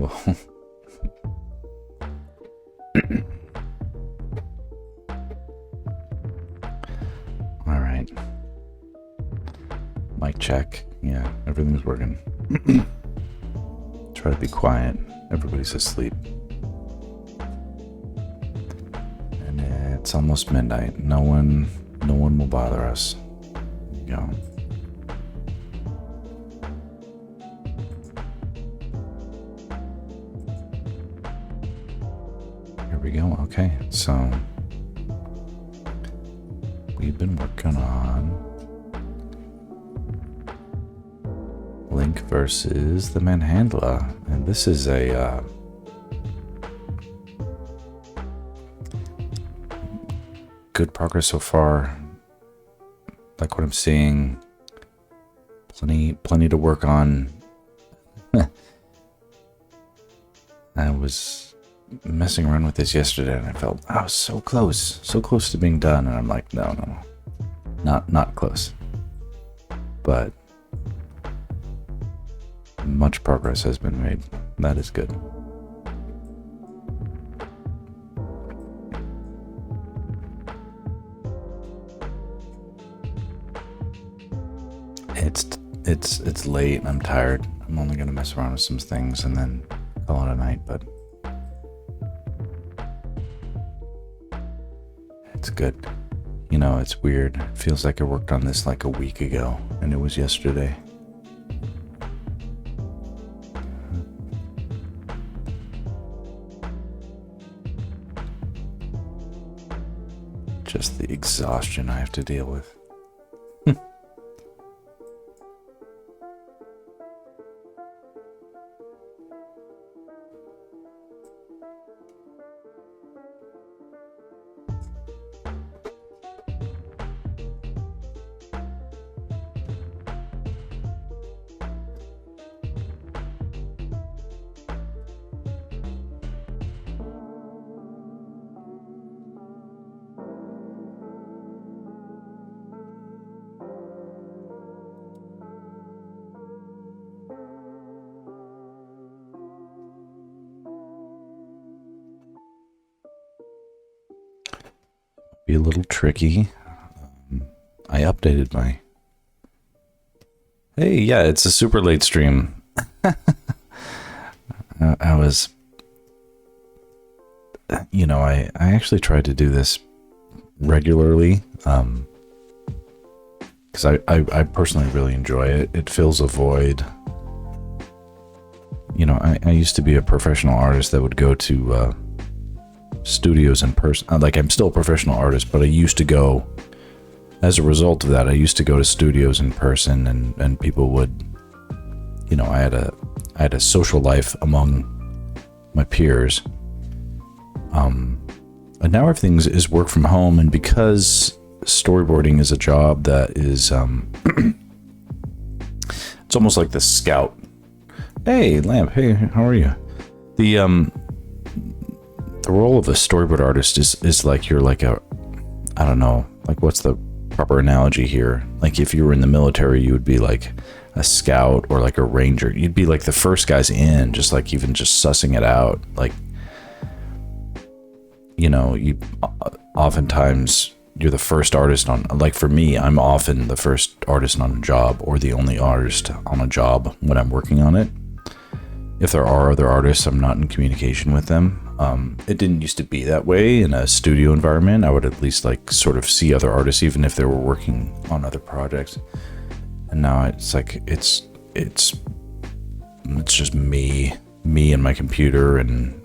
Whoa. All right. Mic check. Yeah, everything's working. Try to be quiet. Everybody's asleep. And it's almost midnight. No one will bother us. There you go. Here we go. Okay, so we've been working on Link versus the Manhandla, and this is a good progress so far. Like what I'm seeing, plenty to work on. I was messing around with this yesterday, and I felt I was so close to being done, and I'm like, no, not close, but much progress has been made. That is good. It's late and I'm tired. I'm only gonna mess around with some things and then call it a night, but it's good. You know, it's weird. It feels like I worked on this like a week ago and it was yesterday. Just the exhaustion I have to deal with. Be a little tricky. I updated my... Hey, yeah, it's a super late stream. I was... You know, I actually tried to do this regularly. Because I personally really enjoy it. It fills a void. You know, I used to be a professional artist that would go to... studios in person. Like, I'm still a professional artist, but I used to go, as a result of that, I used to go to studios in person, and people would, you know, I had a social life among my peers. And now everything is work from home, and because storyboarding is a job that is, it's almost like the scout. Hey, Lamp, hey, how are you? The role of a storyboard artist is like you're like a, I don't know, like what's the proper analogy here? Like if you were in the military, you would be like a scout or like a ranger. You'd be like the first guys in, just like even just sussing it out. Like, you know, you oftentimes you're the first artist on, like for me, I'm often the first artist on a job or the only artist on a job when I'm working on it. If there are other artists, I'm not in communication with them. It didn't used to be that way in a studio environment. I would at least like sort of see other artists, even if they were working on other projects. And now it's like it's just me and my computer and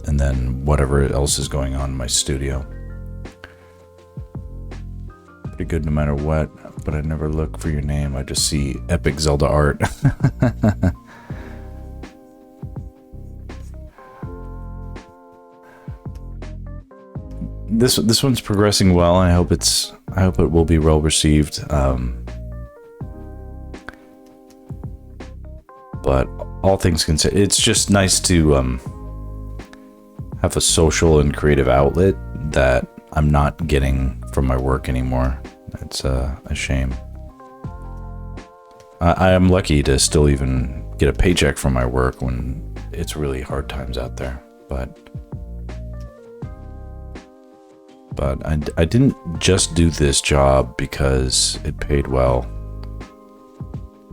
then whatever else is going on in my studio. Pretty good no matter what, but I never look for your name. I just see epic Zelda art. This one's progressing well. I hope it will be well received. But all things considered, it's just nice to have a social and creative outlet that I'm not getting from my work anymore. It's a shame. I am lucky to still even get a paycheck from my work when it's really hard times out there. But I didn't just do this job because it paid well.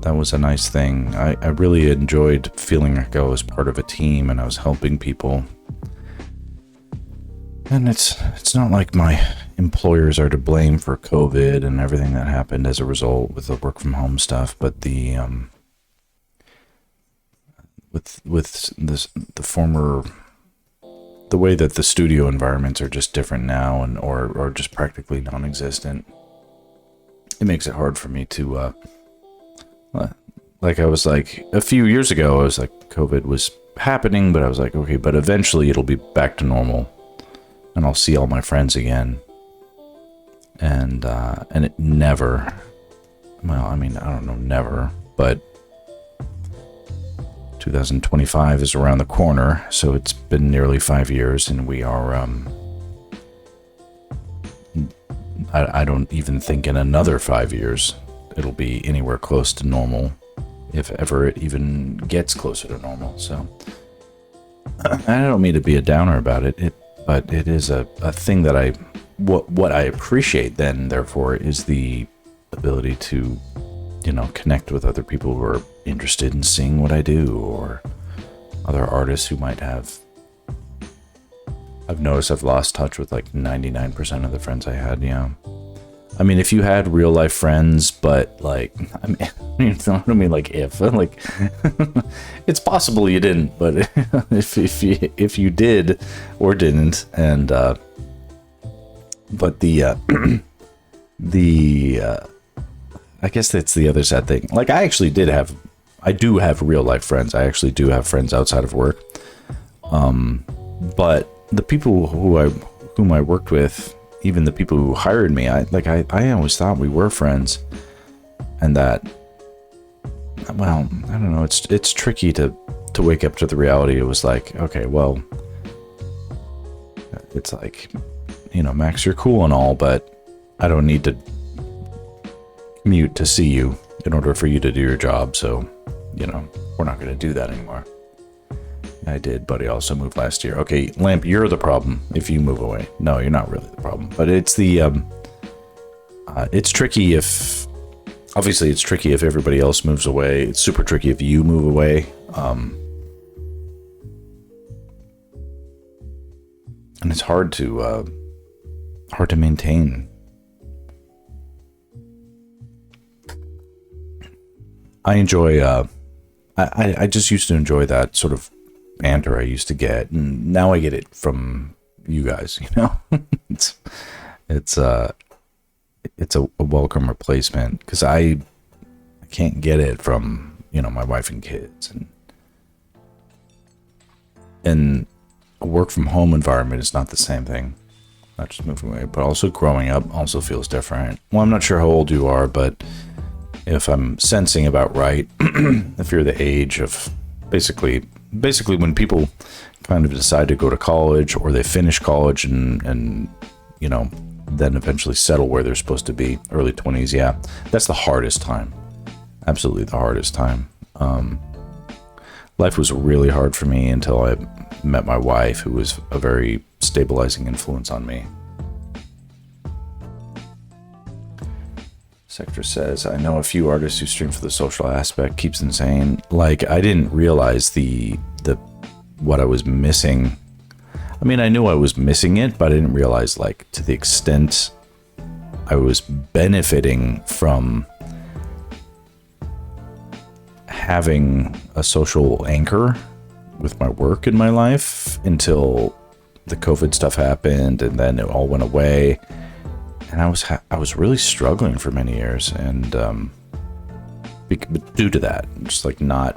That was a nice thing. I really enjoyed feeling like I was part of a team and I was helping people. And it's not like my employers are to blame for COVID and everything that happened as a result with the work from home stuff, but the way that the studio environments are just different now and or just practically non-existent, it makes it hard for me to like I was like a few years ago, I was like COVID was happening, but I was like, okay, but eventually it'll be back to normal and I'll see all my friends again. And it never, well, I mean, I don't know, never, but 2025 is around the corner, so it's been nearly 5 years, and we are, I don't even think in another 5 years it'll be anywhere close to normal, if ever it even gets closer to normal. So I don't mean to be a downer about it, but it is a thing that what I appreciate then, therefore, is the ability to, connect with other people who are interested in seeing what I do, or other artists who might have. I've noticed I've lost touch with like 99% of the friends I had. I mean, if you had real life friends, but like, I don't mean like if, like, it's possible you didn't, but if you did or didn't, and but I guess that's the other sad thing. Like, I do have real life friends. I actually do have friends outside of work. But the people whom I worked with, even the people who hired me, I always thought we were friends, and that, well, I don't know. It's tricky to wake up to the reality. It was like, okay, well, it's like, Max, you're cool and all, but I don't need to commute to see you in order for you to do your job. So, we're not going to do that anymore. I did, but I also moved last year. Okay, Lamp, you're the problem if you move away. No, you're not really the problem. But it's it's tricky if, obviously it's tricky if everybody else moves away. It's super tricky if you move away. And it's hard to maintain. I enjoy, I just used to enjoy that sort of banter I used to get, and now I get it from you guys. It's a welcome replacement, because I can't get it from my wife and kids, and a work from home environment is not the same thing. Not just moving away, but also growing up also feels different. Well, I'm not sure how old you are, but if I'm sensing about right, if you're the age of basically when people kind of decide to go to college, or they finish college and then eventually settle where they're supposed to be, early 20s, yeah, that's the hardest time. Absolutely the hardest time. Life was really hard for me until I met my wife, who was a very stabilizing influence on me. Sector says, I know a few artists who stream for the social aspect, keeps insane. Like, I didn't realize the what I was missing. I mean, I knew I was missing it, but I didn't realize, like, to the extent I was benefiting from having a social anchor with my work in my life, until the COVID stuff happened, and then it all went away. And I was really struggling for many years, and due to that, just like not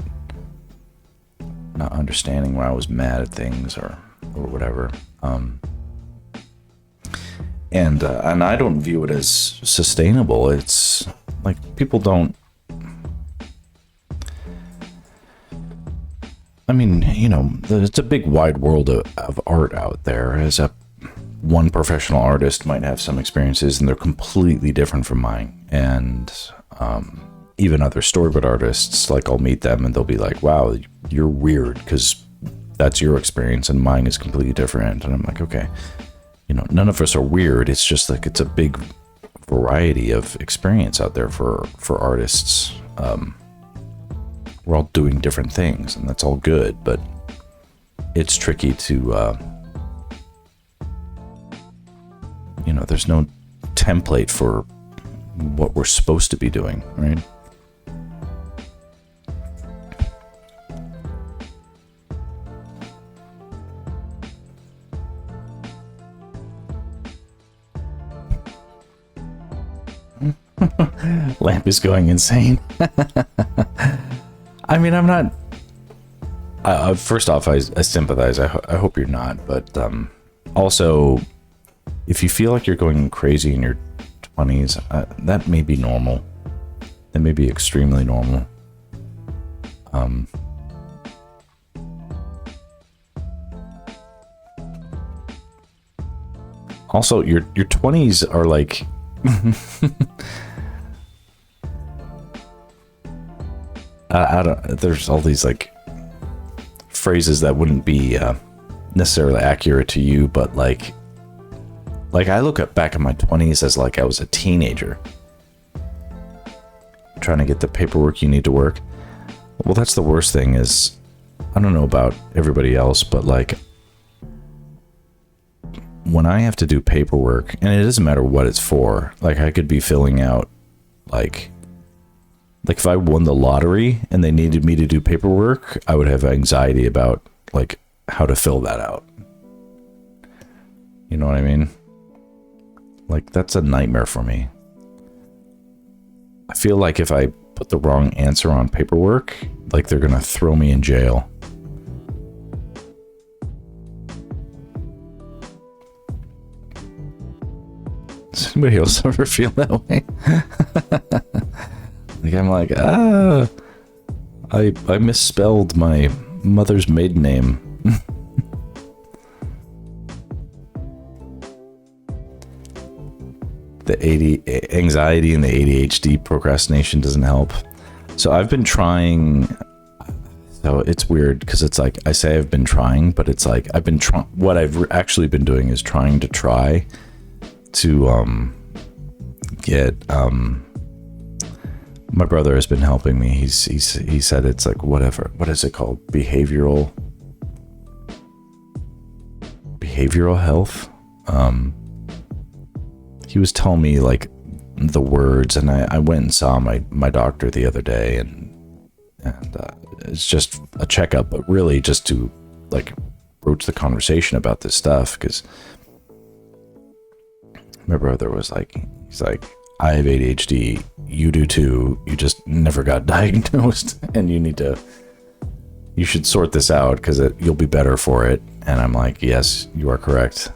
understanding why I was mad at things or whatever. And I don't view it as sustainable. It's like, people don't. I mean, it's a big wide world of art out there. As one professional artist might have some experiences, and they're completely different from mine. And even other storyboard artists, like, I'll meet them and they'll be like, wow, you're weird, because that's your experience and mine is completely different. And I'm like, okay, you know, none of us are weird. It's just like, it's a big variety of experience out there for artists. We're all doing different things, and that's all good, but it's tricky to, you know, there's no template for what we're supposed to be doing, right? Lamp is going insane. I mean, I'm not. First off, I sympathize. I hope you're not. But also, if you feel like you're going crazy in your 20s, that may be normal. That may be extremely normal. Also, your 20s are like. I don't. There's all these like phrases that wouldn't be necessarily accurate to you, but like I look back at my 20s as like I was a teenager trying to get the paperwork you need to work. Well, that's the worst thing. Is I don't know about everybody else, but like when I have to do paperwork, and it doesn't matter what it's for, like I could be filling out like if I won the lottery and they needed me to do paperwork, I would have anxiety about like how to fill that out. You know what I mean? Like that's a nightmare for me. I feel like if I put the wrong answer on paperwork, like they're gonna throw me in jail. Does anybody else ever feel that way? Like I'm like, I misspelled my mother's maiden name. The anxiety and the ADHD procrastination doesn't help. So I've been trying. So it's weird because it's like I say I've been trying, but it's like I've been trying. What I've actually been doing is trying to try to get my brother has been helping me. He said it's like whatever. What is it called? Behavioral health. He was telling me like the words, and I went and saw my doctor the other day, and it's just a checkup, but really just to like broach the conversation about this stuff, because my brother was like, he's like, I have ADHD, you do too, you just never got diagnosed, and you should sort this out because you'll be better for it. And I'm like, yes, you are correct.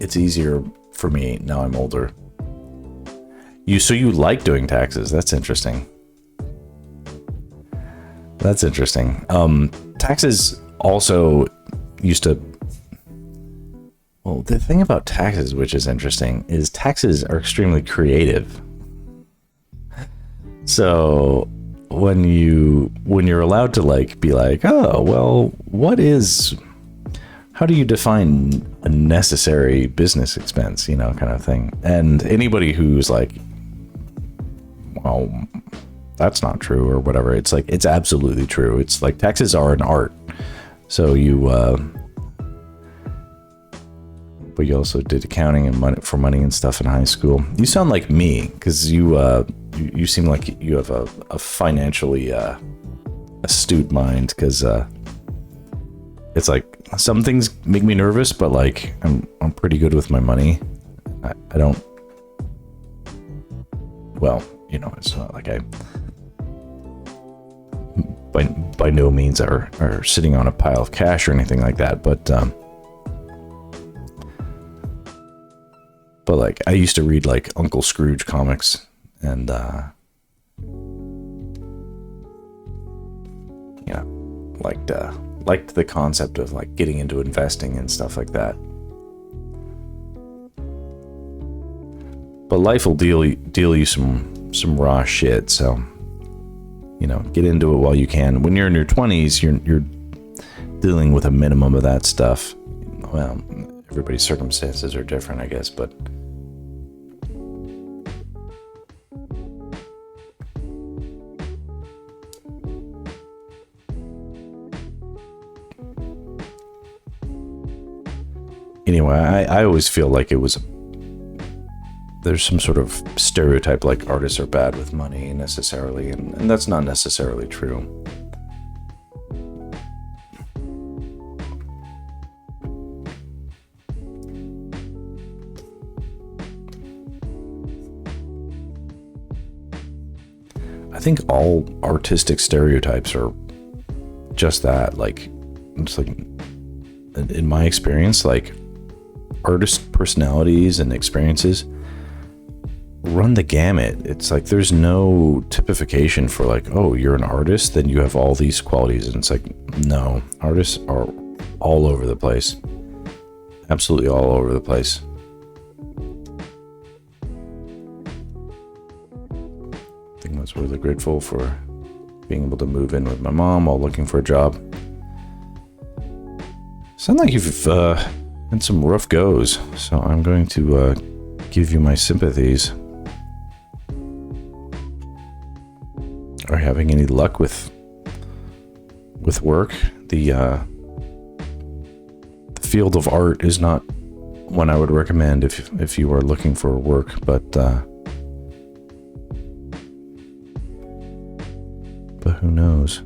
It's easier for me now I'm older. So you like doing taxes? That's interesting. That's interesting. Taxes also used to. Well, the thing about taxes, which is interesting, is taxes are extremely creative. So when you're allowed to like be like, oh well, how do you define a necessary business expense, you know, kind of thing. And anybody who's like, well, that's not true or whatever, it's like, it's absolutely true. It's like taxes are an art. So but you also did accounting and money and stuff in high school. You sound like me, because you seem like you have a financially astute mind, because it's like some things make me nervous, but like I'm pretty good with my money. I don't. Well, you know, it's not like I by no means are sitting on a pile of cash or anything like that, but like I used to read like Uncle Scrooge comics, and yeah, liked the concept of like getting into investing and stuff like that. But life will deal you some raw shit, so you know, get into it while you can. When you're in your 20s, dealing with a minimum of that stuff. Well, everybody's circumstances are different, I guess, but anyway, I always feel like there's some sort of stereotype like artists are bad with money necessarily, and that's not necessarily true. I think all artistic stereotypes are just that. Like, it's like, in my experience, like, artist personalities and experiences run the gamut. It's like there's no typification for like, oh, you're an artist, then you have all these qualities. And it's like, no, artists are all over the place. Absolutely all over the place. I think I was really grateful for being able to move in with my mom while looking for a job. Sound like you've had some rough goes, so I'm going to give you my sympathies. Are you having any luck with work? The field of art is not one I would recommend if you are looking for work, but who knows?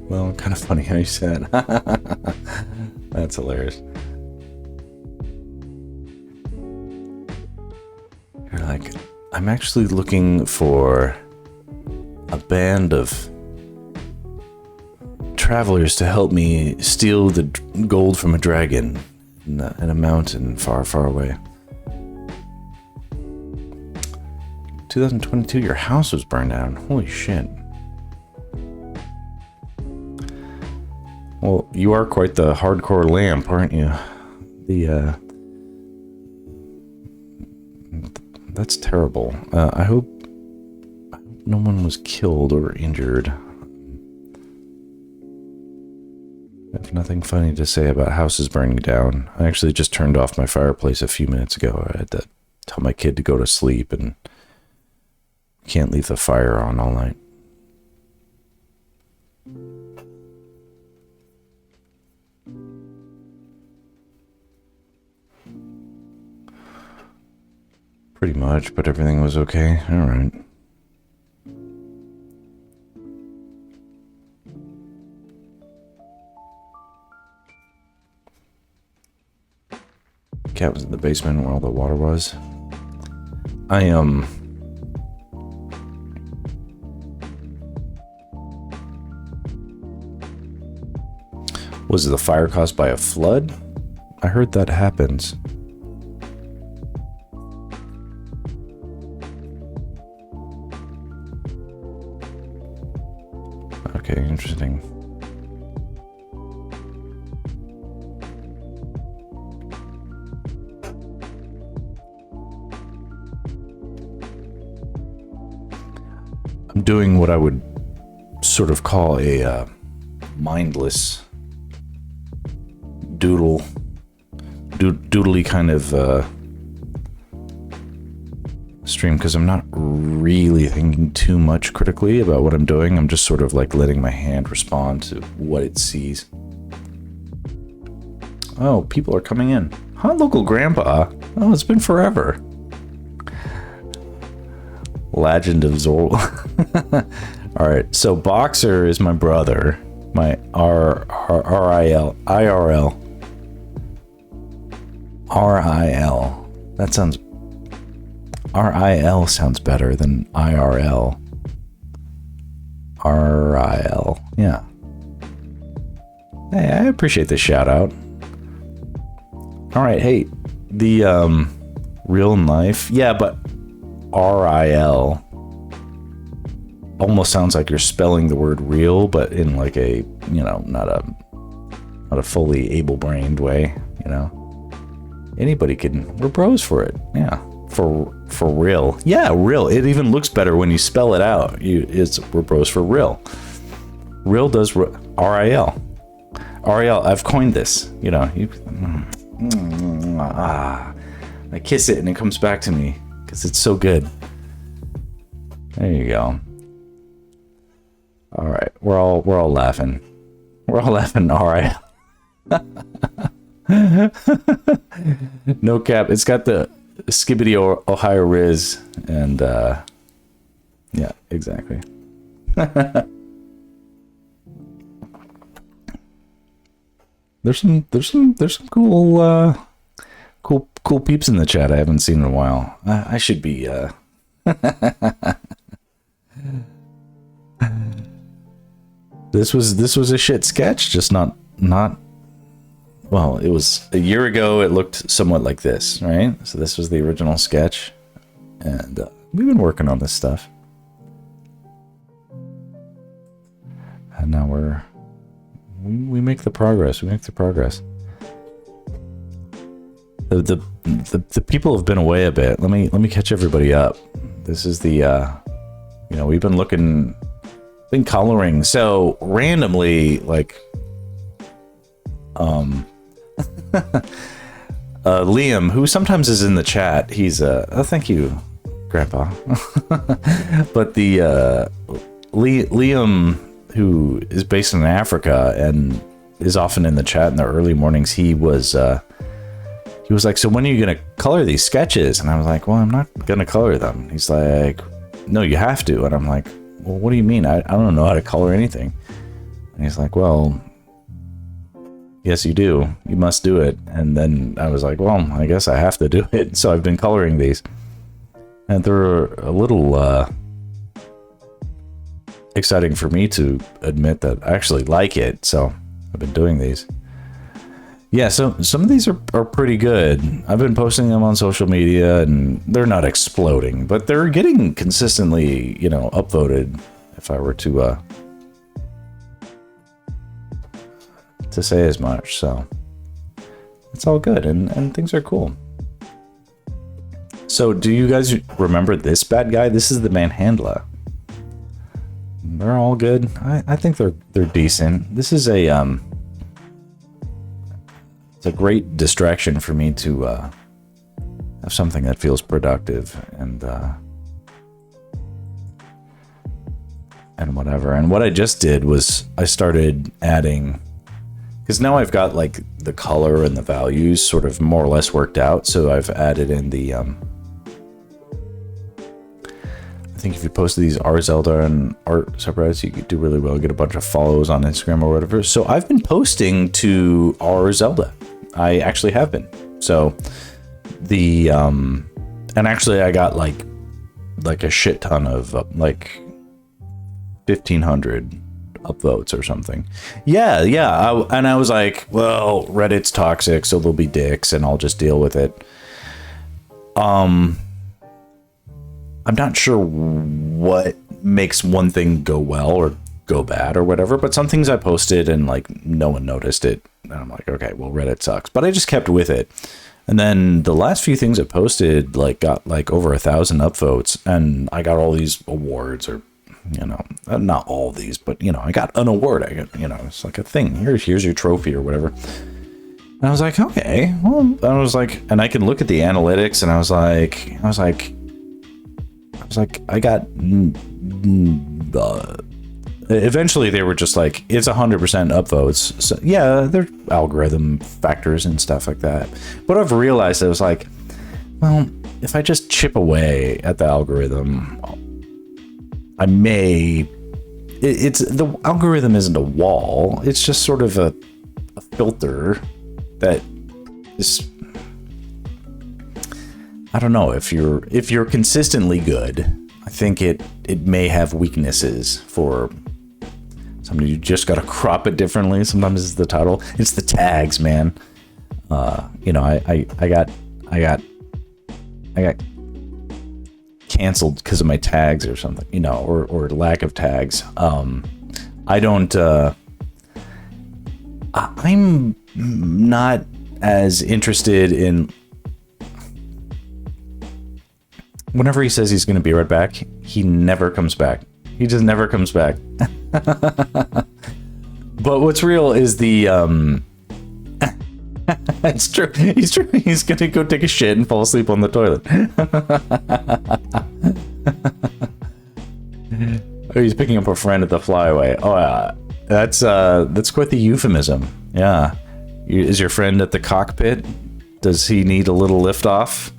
Well, kind of funny how you said. That's hilarious. You're like, I'm actually looking for a band of travelers to help me steal the gold from a dragon in a mountain far, far away. 2022, your house was burned down. Holy shit. Well, you are quite the hardcore lamp, aren't you? That's terrible. I hope no one was killed or injured. I have nothing funny to say about houses burning down. I actually just turned off my fireplace a few minutes ago. I had to tell my kid to go to sleep, and can't leave the fire on all night. Pretty much, but everything was okay. All right. Cat was in the basement where all the water was. Was the fire caused by a flood? I heard that happens. Okay, interesting. I'm doing what I would sort of call a mindless doodly kind of stream, because I'm not really thinking too much critically about what I'm doing. I'm just sort of like letting my hand respond to what it sees. Oh, people are coming in. Hi, local grandpa. Oh, it's been forever. Legend of Zol. All right, so Boxer is my brother. My RIL. That sounds... RIL sounds better than IRL. RIL. Yeah. Hey, I appreciate the shout out. All right, hey, the real life. Yeah, but RIL almost sounds like you're spelling the word real, but in like a, you know, not a fully able-brained way, you know. Anybody can, we're bros for it. Yeah. For real. Yeah, real. It even looks better when you spell it out. We're bros for real. Real does R-I-L. R-I-L. I've coined this. You know, I kiss it and it comes back to me because it's so good. There you go. All right, we're all laughing. We're all laughing. All right. No cap. It's got the Skibbity Ohio Riz and yeah, exactly. There's some cool peeps in the chat I haven't seen in a while. I should be This was a shit sketch, just not well, it was a year ago. It looked somewhat like this, right? So this was the original sketch, and we've been working on this stuff, and now we make the progress. We make the progress. The people have been away a bit. Let me catch everybody up. This is the you know, we've been coloring. So randomly, like Liam, who sometimes is in the chat, he's oh, thank you, Grandpa. But the Liam, who is based in Africa and is often in the chat in the early mornings, he was like, so when are you gonna color these sketches? And I was like, well, I'm not gonna color them. He's like, no, you have to. And I'm like, well, what do you mean? I don't know how to color anything. And he's like, well, yes, you do. You must do it. And then I was like, well, I guess I have to do it. So I've been coloring these. And they're a little exciting for me to admit that I actually like it. So I've been doing these. Yeah, so some of these are pretty good. I've been posting them on social media, and they're not exploding, but they're getting consistently, you know, upvoted. If I were to say as much, so it's all good, and things are cool. So, do you guys remember this bad guy? This is the Manhandla. They're all good. I think they're decent. This is a it's a great distraction for me to have something that feels productive and whatever. And what I just did was I started adding, because now I've got like the color and the values sort of more or less worked out. So I've added in the I think if you post these Zelda and art subreddits, you could do really well, get a bunch of follows on Instagram or whatever. So I've been posting to Zelda. I actually have been. So the and actually I got like a shit ton of like 1,500 upvotes or something. Yeah. And I was like, well, Reddit's toxic, so they'll be dicks, and I'll just deal with it. I'm not sure what makes one thing go well or go bad or whatever, but some things I posted and like no one noticed it, and I'm like, okay, well, Reddit sucks, but I just kept with it. And then the last few things I posted like got like over 1,000 upvotes, and I got all these awards, or you know, not all these, but you know, I got an award. I got, you know, it's like a thing. Here's your trophy or whatever. And I was like, okay, well, I was like, and I can look at the analytics, and I was like, I got. Eventually, they were just like, it's 100% upvotes. So yeah, there are algorithm factors and stuff like that. But I've realized I was like, well, if I just chip away at the algorithm, I may. It's the algorithm isn't a wall. It's just sort of a filter that is. I don't know, if you're consistently good, I think it may have weaknesses for somebody. You just got to crop it differently. Sometimes it's the title, it's the tags, man. You know, I got canceled because of my tags or something, you know, or lack of tags. I don't. I'm not as interested in. Whenever he says he's going to be right back, he never comes back. He just never comes back. But what's real is the it's true. He's true. He's gonna go take a shit and fall asleep on the toilet. Oh, he's picking up a friend at the flyaway. Oh, that's quite the euphemism. Yeah. Is your friend at the cockpit? Does he need a little lift off?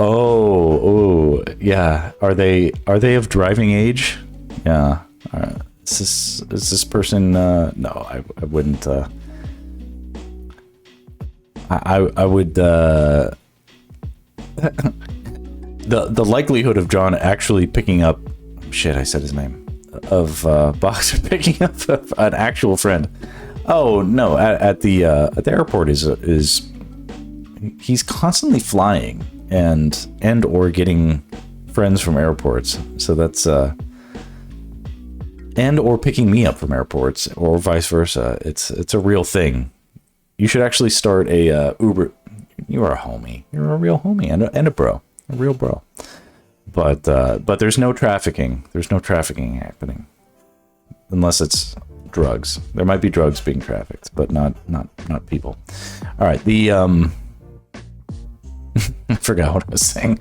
Oh, yeah. Are they of driving age? Yeah. Is this person? No, I wouldn't. I would. The likelihood of John actually picking up. Shit, I said his name. Of Boxer picking up an actual friend. Oh no! At the airport is he's constantly flying and or getting friends from airports. So that's and or picking me up from airports or vice versa. It's a real thing. You should actually start a Uber. You are a homie. You're a real homie and a bro, a real bro. But there's no trafficking. There's no trafficking happening, unless it's drugs. There might be drugs being trafficked, but not people. All right, the I forgot what I was saying.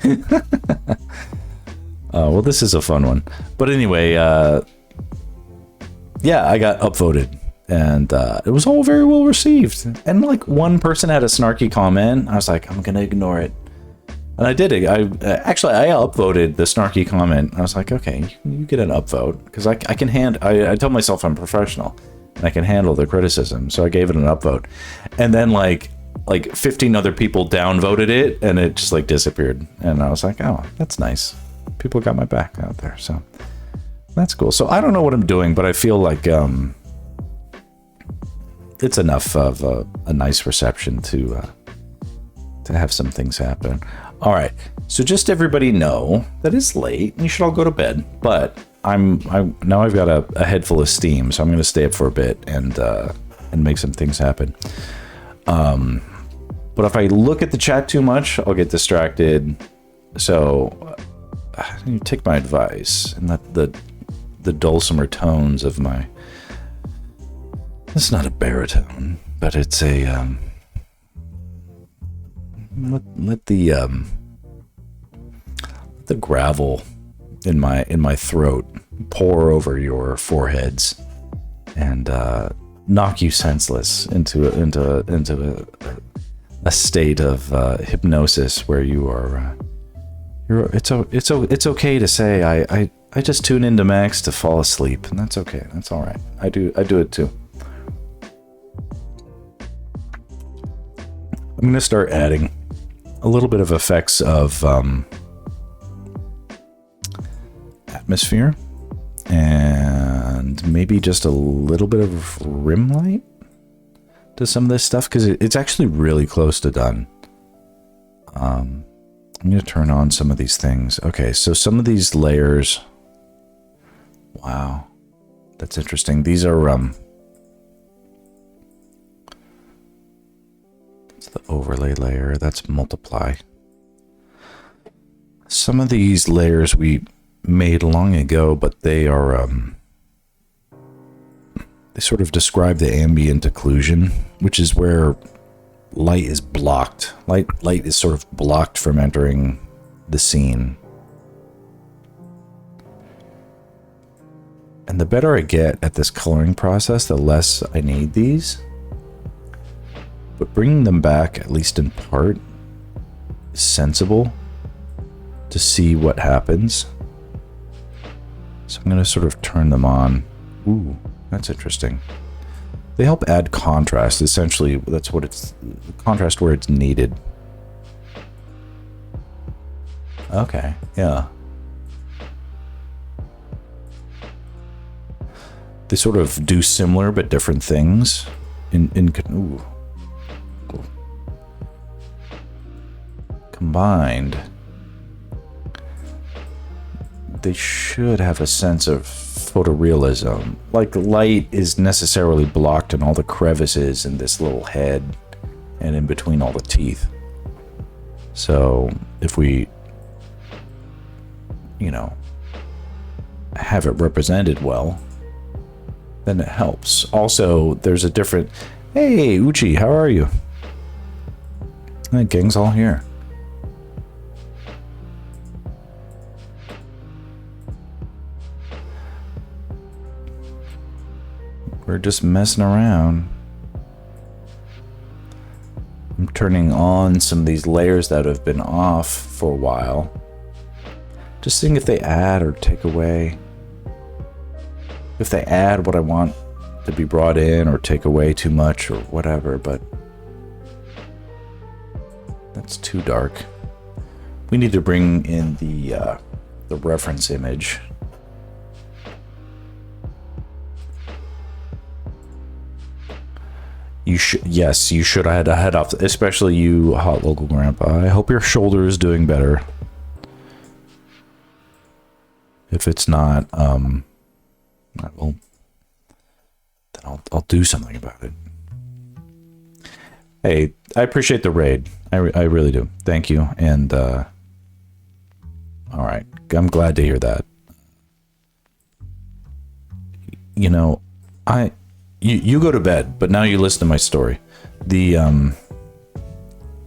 Well, this is a fun one, but anyway, yeah, I got upvoted, and it was all very well received. And like one person had a snarky comment. I was like, I'm gonna ignore it. And I did it. I upvoted the snarky comment. I was like, okay, you get an upvote because I can I tell myself I'm professional and I can handle the criticism. So I gave it an upvote, and then like 15 other people downvoted it, and it just like disappeared. And I was like, oh, that's nice. People got my back out there, so that's cool. So I don't know what I'm doing, but I feel like it's enough of a nice reception to have some things happen. All right, so just everybody know that it's late and you should all go to bed, but now I've got a head full of steam, so I'm going to stay up for a bit and make some things happen. But if I look at the chat too much, I'll get distracted. So you take my advice and let the dulcimer tones of my, it's not a baritone, but it's a let the gravel in my throat pour over your foreheads and knock you senseless into a state of hypnosis where you are it's okay to say I just tune into Max to fall asleep, and that's okay. That's all right. I do it too. I'm gonna start adding a little bit of effects of atmosphere and maybe just a little bit of rim light to some of this stuff, because it's actually really close to done. I'm going to turn on some of these things. Okay, so some of these layers, wow, that's interesting. These are it's the overlay layer, that's multiply. Some of these layers we made long ago, but they are they sort of describe the ambient occlusion, which is where light is blocked. Light is sort of blocked from entering the scene. And the better I get at this coloring process, the less I need these. But bringing them back, at least in part, is sensible to see what happens. So I'm going to sort of turn them on. Ooh, that's interesting. They help add contrast. Essentially, that's what it's, contrast where it's needed. Okay, yeah. They sort of do similar but different things. Ooh. Cool. Combined, they should have a sense of photorealism. Like, light is necessarily blocked in all the crevices in this little head and in between all the teeth. So if we, you know, have it represented well, then it helps. Also, there's a different... Hey, Uchi, how are you? The gang's all here. We're just messing around. I'm turning on some of these layers that have been off for a while. Just seeing if they add or take away. If they add what I want to be brought in or take away too much or whatever, but that's too dark. We need to bring in the reference image. You should, yes, you should head off, especially you, hot local grandpa. I hope your shoulder is doing better. If it's not, then I'll do something about it. Hey, I appreciate the raid. I really do. Thank you. And all right, I'm glad to hear that. You know, You go to bed, but now you listen to my story.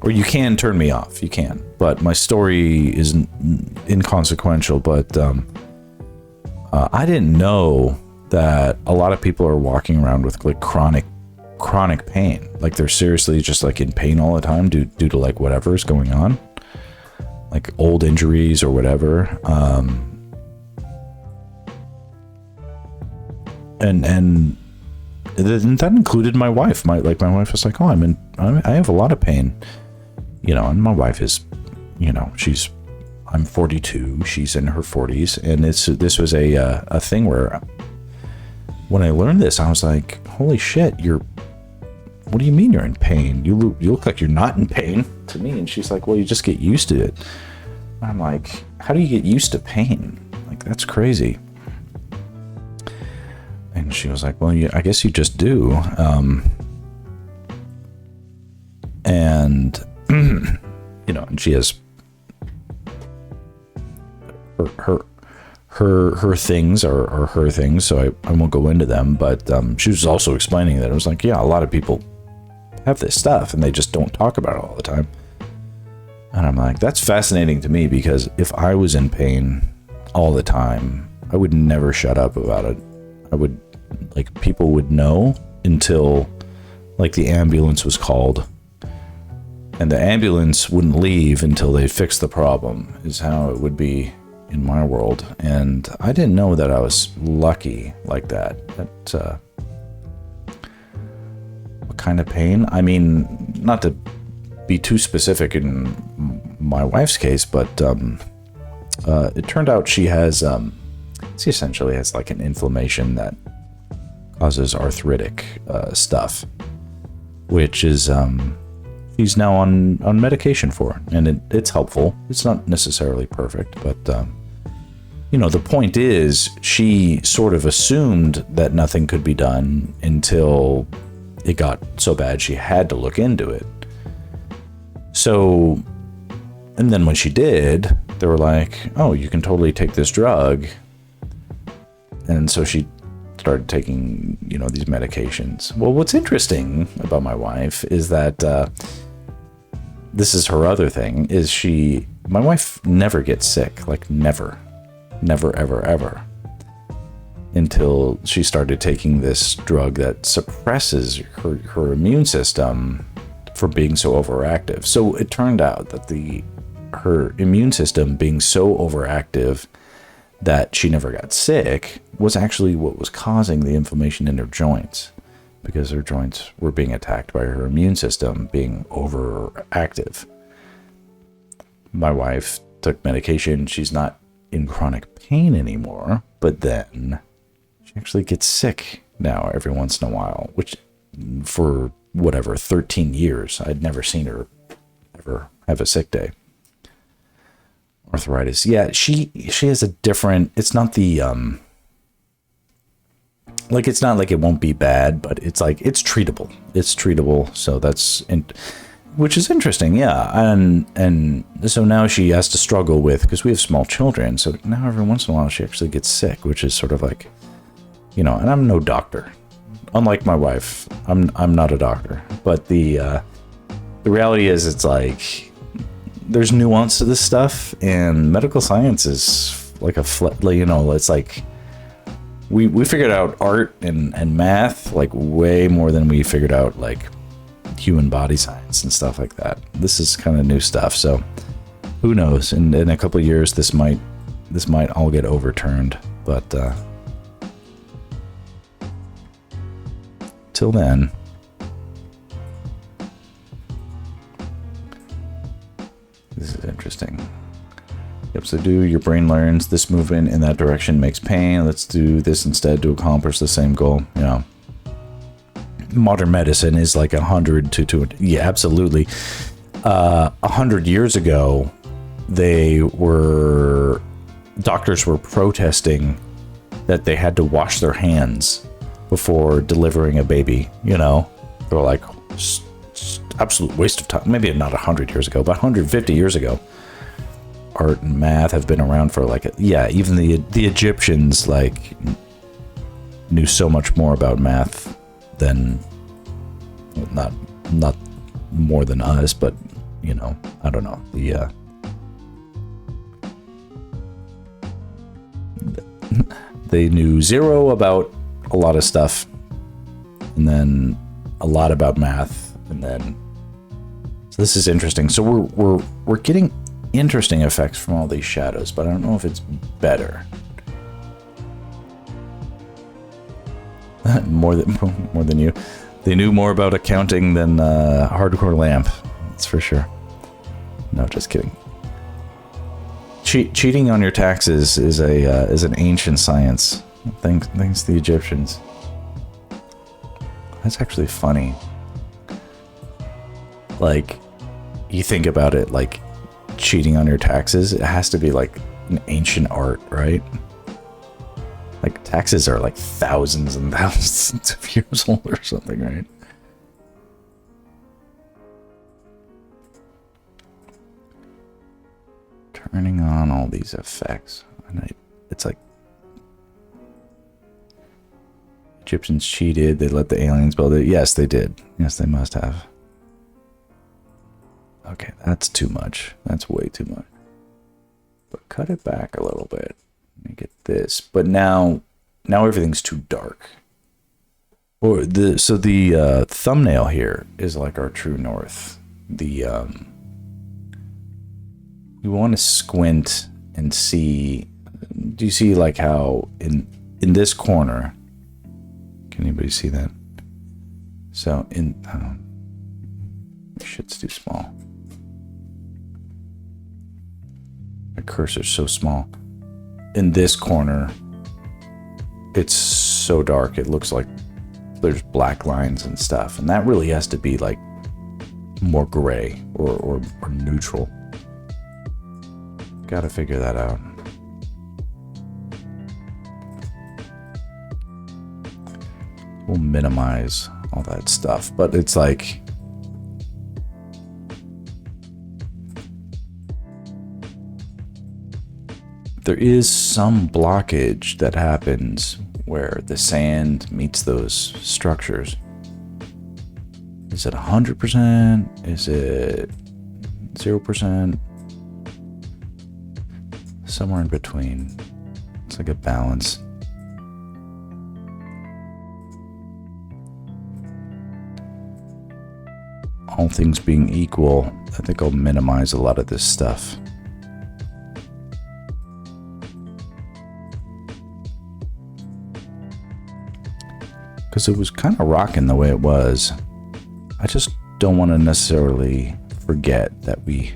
Or you can turn me off. You can, but my story is inconsequential. But I didn't know that a lot of people are walking around with like chronic pain. Like they're seriously just like in pain all the time due to like whatever is going on, like old injuries or whatever. And that included my wife. My wife was like, "Oh, I have a lot of pain," you know. And my wife is, you know, I'm 42, she's in her 40s, and this was a thing where when I learned this, I was like, "Holy shit! What do you mean you're in pain? You look like you're not in pain to me." And she's like, "Well, you just get used to it." I'm like, "How do you get used to pain? Like that's crazy." And she was like, "Well, I guess you just do." And you know, and she has her things are her things, so I won't go into them. But she was also explaining that it was like, yeah, a lot of people have this stuff and they just don't talk about it all the time. And I'm like, that's fascinating to me, because if I was in pain all the time, I would never shut up about it. I would, like, people would know until like the ambulance was called, and the ambulance wouldn't leave until they fixed the problem, is how it would be in my world. And I didn't know that I was lucky like that. What kind of pain? I mean, not to be too specific in my wife's case, but it turned out she essentially has like an inflammation that causes arthritic stuff, which is she's now on medication for, and it's helpful. It's not necessarily perfect, but you know, the point is she sort of assumed that nothing could be done until it got so bad she had to look into it. So, and then when she did, they were like, "Oh, you can totally take this drug." And so she started taking, you know, these medications. Well, what's interesting about my wife is that this is her other thing, is my wife never gets sick, like never, ever, ever, until she started taking this drug that suppresses her immune system from being so overactive. So it turned out that her immune system being so overactive that she never got sick was actually what was causing the inflammation in her joints, because her joints were being attacked by her immune system being overactive. My wife took medication. She's not in chronic pain anymore, but then she actually gets sick now every once in a while, which for whatever, 13 years, I'd never seen her ever have a sick day. Arthritis. Yeah, she has a different, it's not the like it's not like it won't be bad, but it's like it's treatable. It's treatable. So which is interesting, yeah. And so now she has to struggle with, because we have small children, so now every once in a while she actually gets sick, which is sort of like, you know. And I'm no doctor, unlike my wife. I'm not a doctor, but the reality is, it's like there's nuance to this stuff, and medical science is like you know, it's like we figured out art and math like way more than we figured out like human body science and stuff like that. This is kind of new stuff, so who knows? In a couple of years, this might all get overturned, but till then, this is interesting. Yep, so your brain learns this movement in that direction makes pain. Let's do this instead to accomplish the same goal. You know, modern medicine is like 100 to 200. Yeah, absolutely. 100 years ago, doctors were protesting that they had to wash their hands before delivering a baby. You know, they were like, absolute waste of time. Maybe not 100 years ago, but 150 years ago. Art and math have been around for like, even the Egyptians like knew so much more about math than, not more than us, but you know, I don't know, they knew zero about a lot of stuff, and then a lot about math, and then so this is interesting. So we're getting interesting effects from all these shadows, but I don't know if it's better. more than you. They knew more about accounting than Hardcore Lamp. That's for sure. No, just kidding. Cheating on your taxes is an ancient science. Thanks to the Egyptians. That's actually funny. Like, you think about it, like, cheating on your taxes, it has to be like an ancient art, right? Like, taxes are like thousands and thousands of years old or something, right? Turning on all these effects, and it's like Egyptians cheated. They let the aliens build it. Yes, they did. Yes, they must have. Okay, that's too much. That's way too much. But cut it back a little bit. Make it this. But now everything's too dark. Or the thumbnail here is like our true north. You want to squint and see. Do you see like how in this corner? Can anybody see that? So shit's too small. My cursor's so small. In this corner, it's so dark. It looks like there's black lines and stuff, and that really has to be like more gray or neutral. Gotta figure that out. We'll minimize all that stuff, but it's like there is some blockage that happens where the sand meets those structures. Is it 100%? Is it 0%? Somewhere in between. It's like a balance. All things being equal, I think I'll minimize a lot of this stuff. Because it was kind of rocking the way it was. I just don't want to necessarily forget that we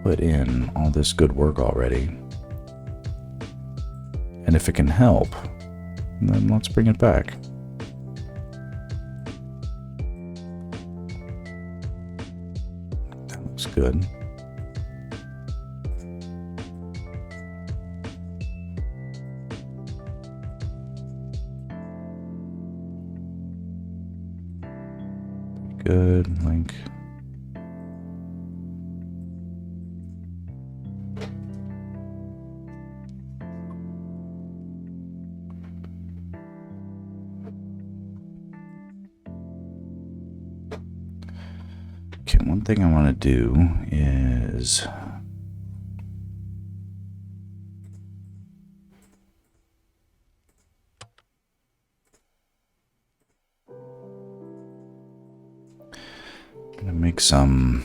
put in all this good work already. And if it can help, then let's bring it back. That looks good. Good, link. Okay, one thing I want to do is I'm gonna make some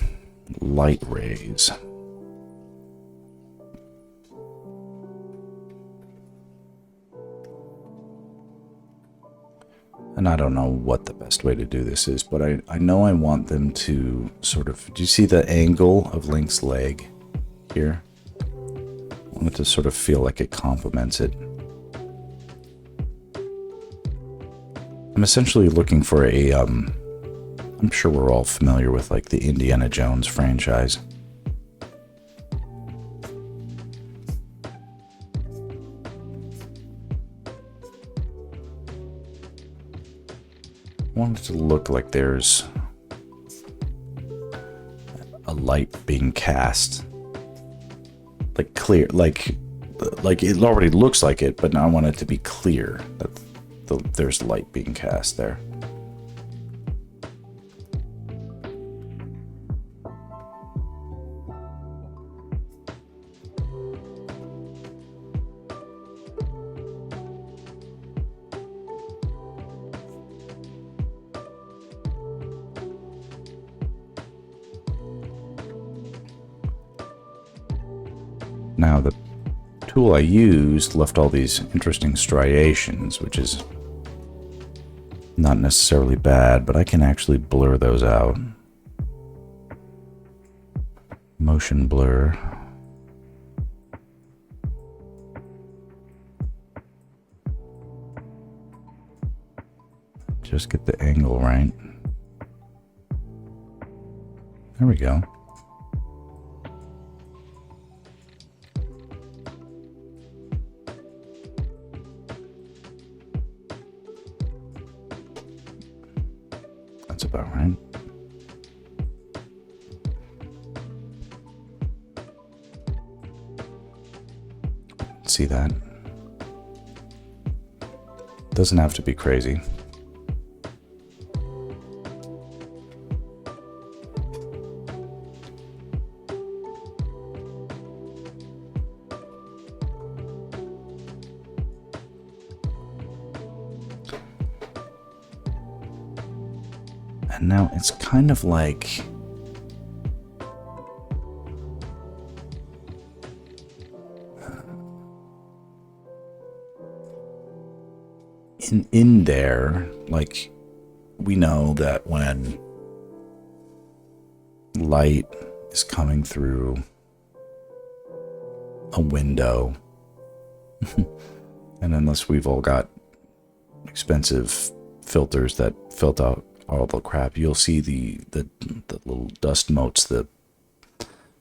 light rays. And I don't know what the best way to do this is, but I know I want them to sort of... Do you see the angle of Link's leg here? I want it to sort of feel like it complements it. I'm essentially looking for a... I'm sure we're all familiar with like the Indiana Jones franchise. I want it to look like there's a light being cast. Like clear, like it already looks like it, but now I want it to be clear that there's light being cast there. Now the tool I used left all these interesting striations, which is not necessarily bad, but I can actually blur those out. Motion blur. Just get the angle right. There we go. That's about right. See that? Doesn't have to be crazy. And now it's kind of like in there, like we know that when light is coming through a window, and unless we've all got expensive filters that filter out all the crap, you'll see the little dust motes, the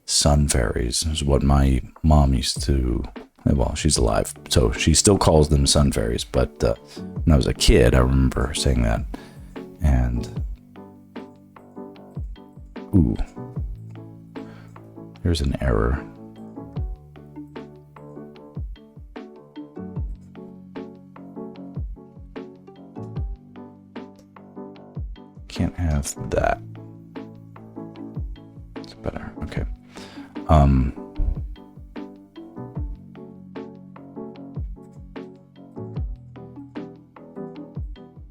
sun fairies is what my mom used to, well, she's alive, so she still calls them sun fairies, but when I was a kid I remember her saying that. And ooh, here's an error. Can't have that. It's better. Okay.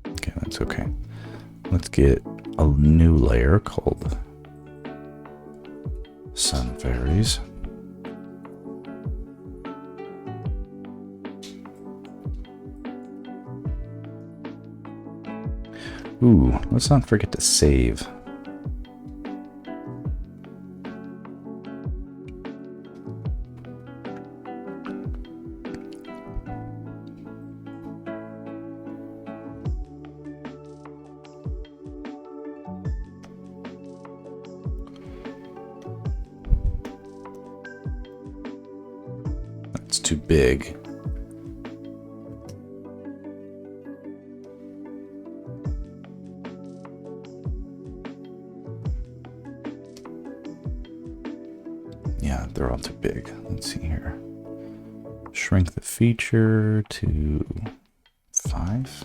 Okay, that's okay. Let's get a new layer called Sun Fairies. Ooh, let's not forget to save. That's too big. Yeah, they're all too big. Let's see here. Shrink the feature to 5.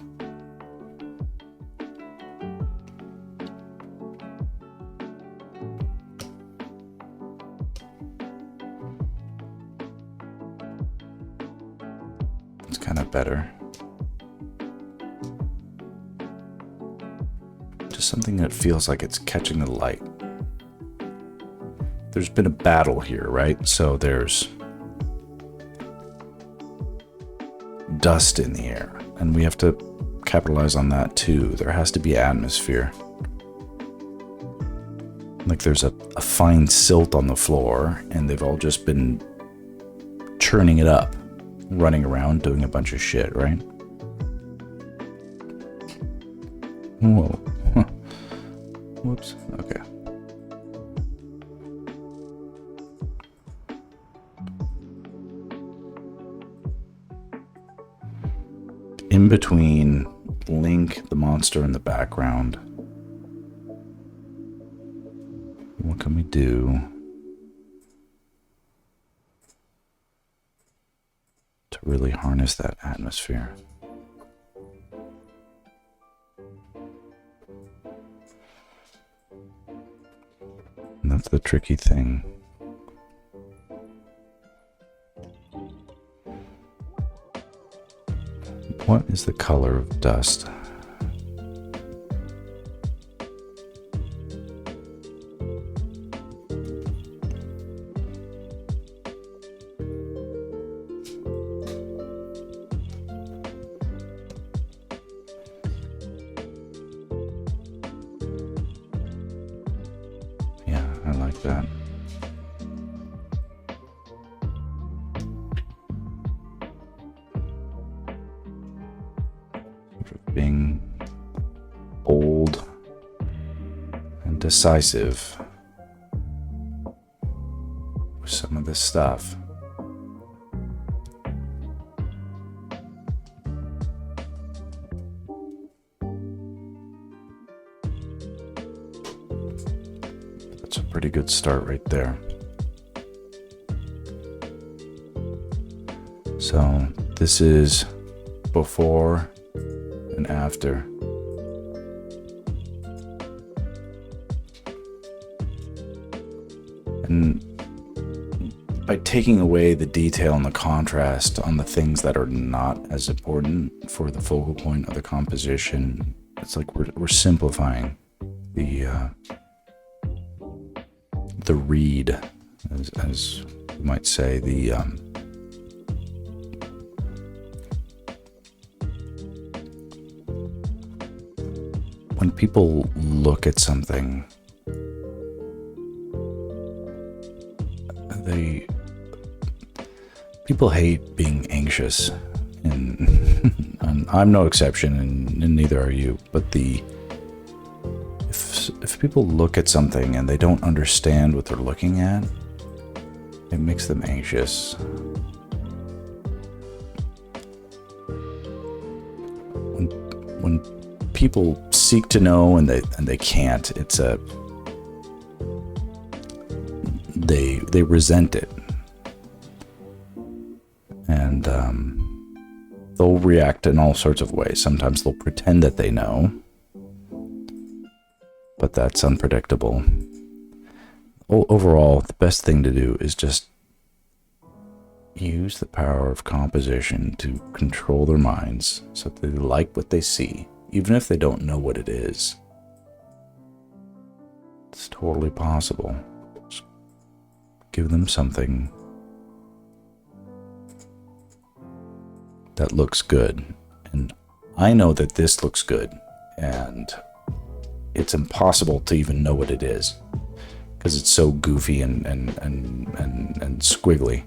It's kind of better. Just something that feels like it's catching the light. There's been a battle here, right? So there's dust in the air, and we have to capitalize on that too. There has to be atmosphere. Like there's a fine silt on the floor, and they've all just been churning it up, running around doing a bunch of shit, right? Whoa. Whoops. Okay. In between Link, the monster in the background, what can we do to really harness that atmosphere? And that's the tricky thing. What is the color of dust? Yeah, I like that. Being bold and decisive with some of this stuff. That's a pretty good start right there. So this is before and after. And by taking away the detail and the contrast on the things that are not as important for the focal point of the composition, it's like we're simplifying the read, as you might say, the when people look at something, people hate being anxious, and I'm no exception, and neither are you. But if people look at something and they don't understand what they're looking at, it makes them anxious. When people seek to know and they can't, they resent it, and they'll react in all sorts of ways. Sometimes they'll pretend that they know, but that's unpredictable. Overall, the best thing to do is just use the power of composition to control their minds so that they like what they see, even if they don't know what it is. It's totally possible. Just give them something that looks good. And I know that this looks good, and it's impossible to even know what it is because it's so goofy and squiggly.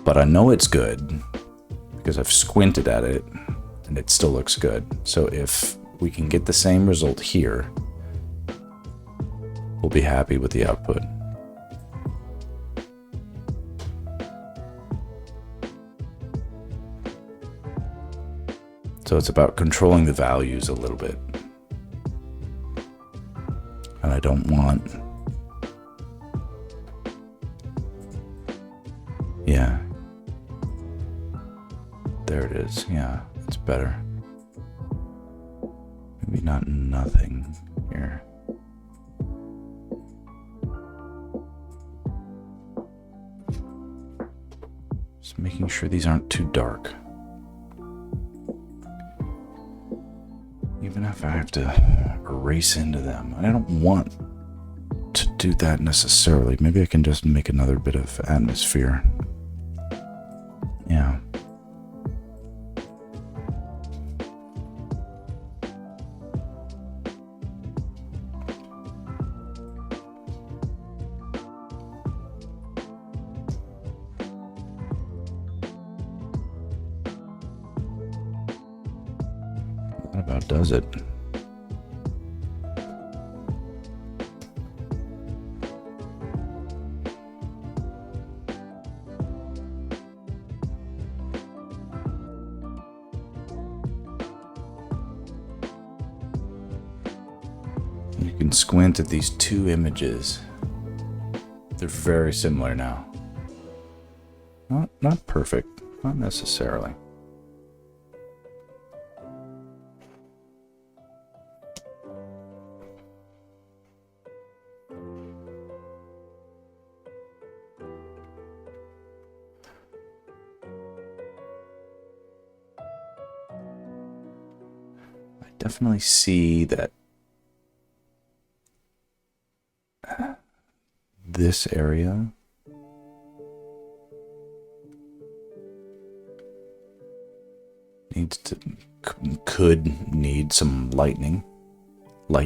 But I know it's good because I've squinted at it and it still looks good. So if we can get the same result here, we'll be happy with the output. So it's about controlling the values a little bit. And I don't want there it is. Yeah, it's better. Maybe not nothing here. Just making sure these aren't too dark. Even if I have to erase into them. I don't want to do that necessarily. Maybe I can just make another bit of atmosphere. Yeah. That about does it. You can squint at these two images. They're very similar now. Not perfect, not necessarily. I definitely see that this area needs to could need some lightening. But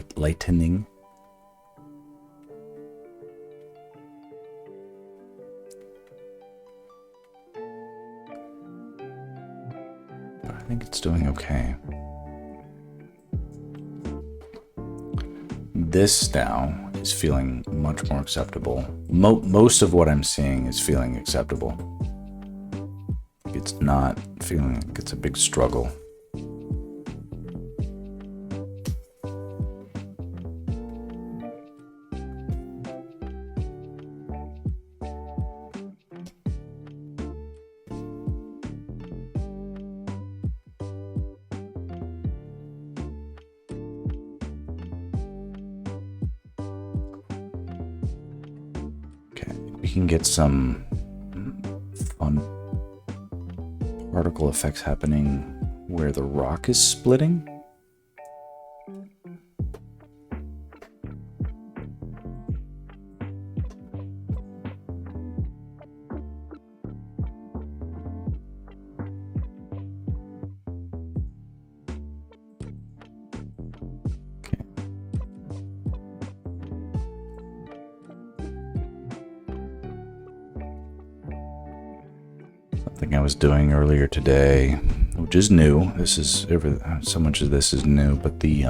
I think it's doing okay. This now is feeling much more acceptable. Most of what I'm seeing is feeling acceptable. It's not feeling like it's a big struggle. We can get some fun particle effects happening where the rock is splitting. Something I was doing earlier today, which is new. This is so much of this is new, but the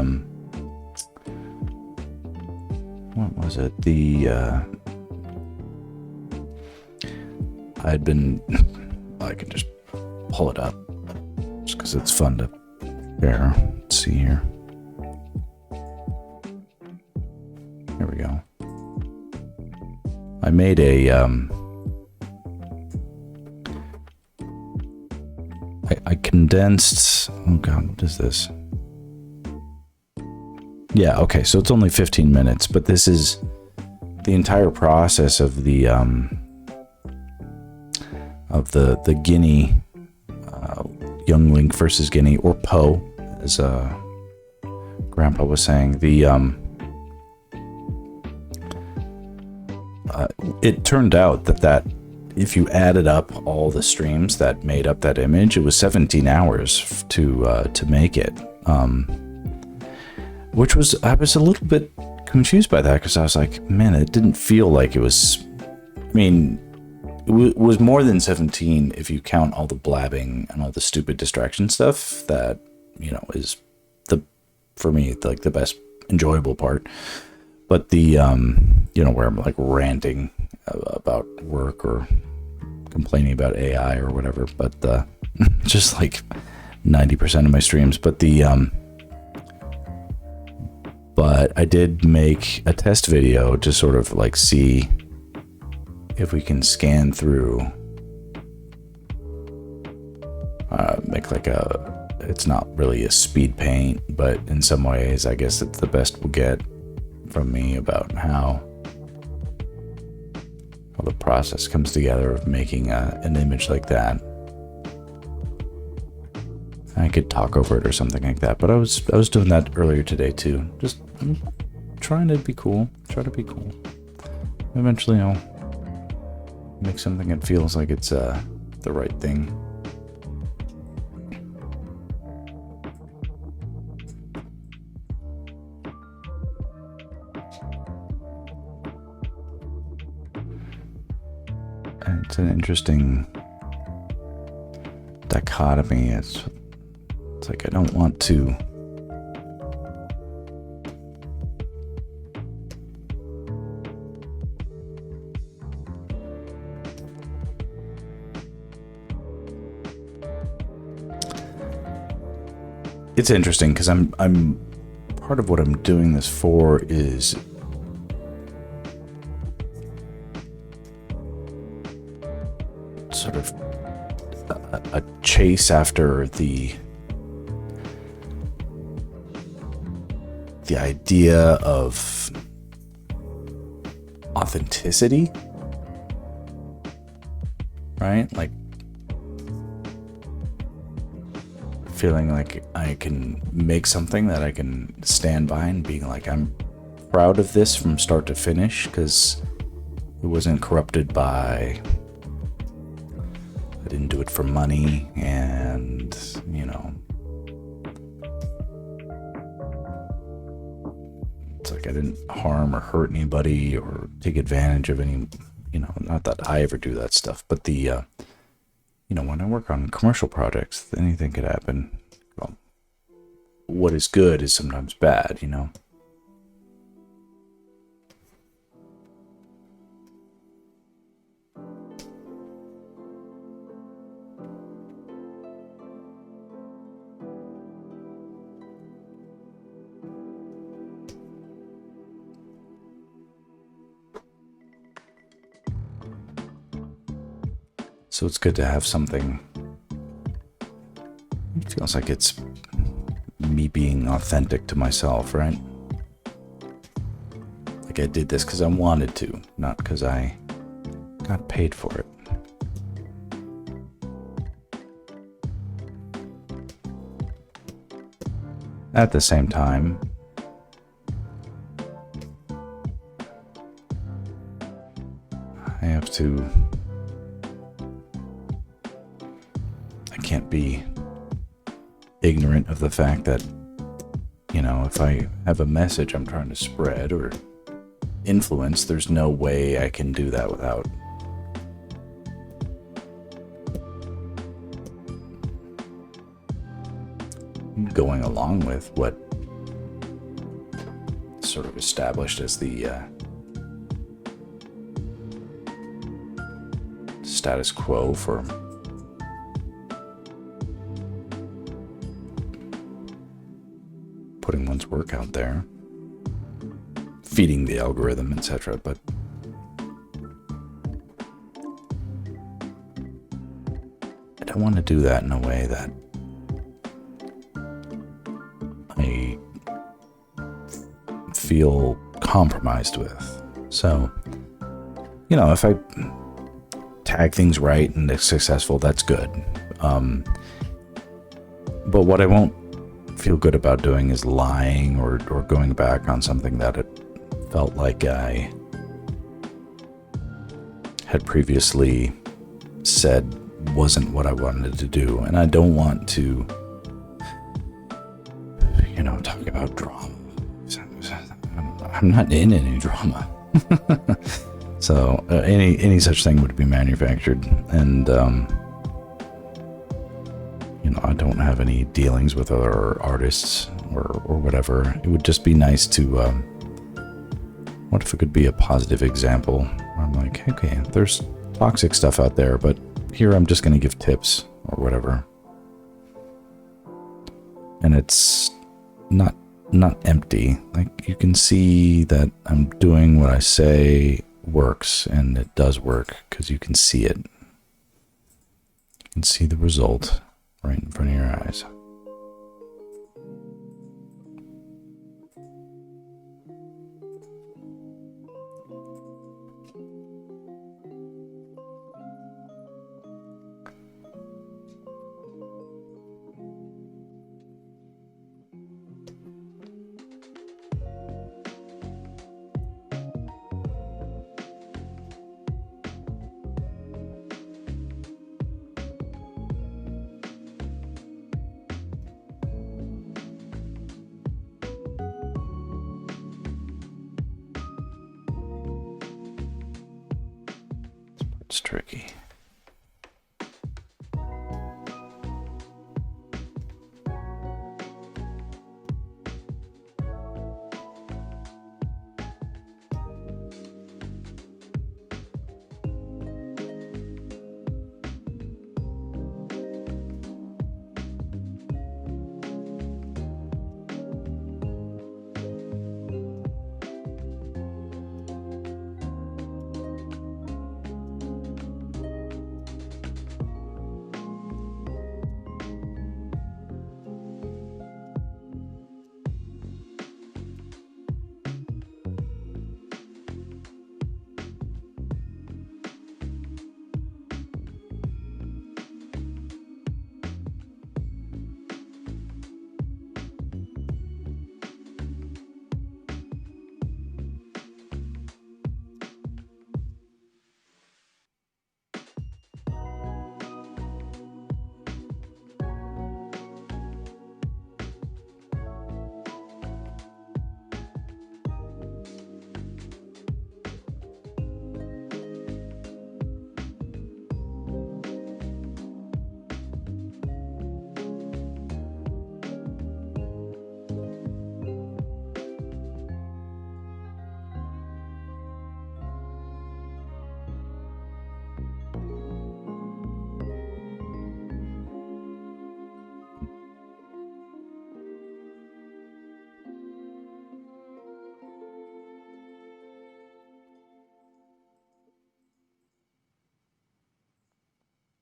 what was it? I'd been I can just pull it up just because it's fun to share. Let's see here. Here we go. I made a I condensed, oh god, what is this? Yeah, okay, so it's only 15 minutes, but this is the entire process of the Guinea, young Link versus Guinea, or Poe, as Grandpa was saying. It turned out that if you added up all the streams that made up that image, it was 17 hours to make it. Which was, I was a little bit confused by that, because I was like, man, it didn't feel like it was, I mean, it was more than 17 if you count all the blabbing and all the stupid distraction stuff that, you know, is for me, like the best enjoyable part. But the, you know, where I'm like ranting about work or complaining about AI or whatever, but just like 90% of my streams. But but I did make a test video to sort of like see if we can scan through make like it's not really a speed paint, but in some ways I guess it's the best we'll get from me about how the process comes together of making an image like that. I could talk over it or something like that, but I was doing that earlier today too. Just trying to be cool. Try to be cool. Eventually I'll make something that feels like it's the right thing. And it's an interesting dichotomy. It's like I don't want to it's interesting because I'm part of what I'm doing this for is sort of a chase after the idea of authenticity, right? Like feeling like I can make something that I can stand by and being like, I'm proud of this from start to finish because it wasn't corrupted by, I didn't do it for money, and, you know, it's like I didn't harm or hurt anybody or take advantage of any, you know, not that I ever do that stuff, but the, you know, when I work on commercial projects, anything could happen. Well, what is good is sometimes bad, you know? So it's good to have something. It feels like it's me being authentic to myself, right? Like I did this because I wanted to, not because I got paid for it. At the same time, I have to. I can't be ignorant of the fact that, you know, if I have a message I'm trying to spread or influence, there's no way I can do that without going along with what sort of established as the status quo for putting one's work out there, feeding the algorithm, etc. But I don't want to do that in a way that I feel compromised with. So, you know, if I tag things right and it's successful, that's good. But what I won't feel good about doing is lying or going back on something that it felt like I had previously said wasn't what I wanted to do. And I don't want to, you know, talk about drama. I'm not in any drama. So any such thing would be manufactured. And you know, I don't have any dealings with other artists or whatever. It would just be nice to, what if it could be a positive example? I'm like, okay, there's toxic stuff out there, but here I'm just going to give tips or whatever. And it's not empty. Like, you can see that I'm doing what I say works, and it does work because you can see it. You can see the result. right in front of your eyes. It's tricky.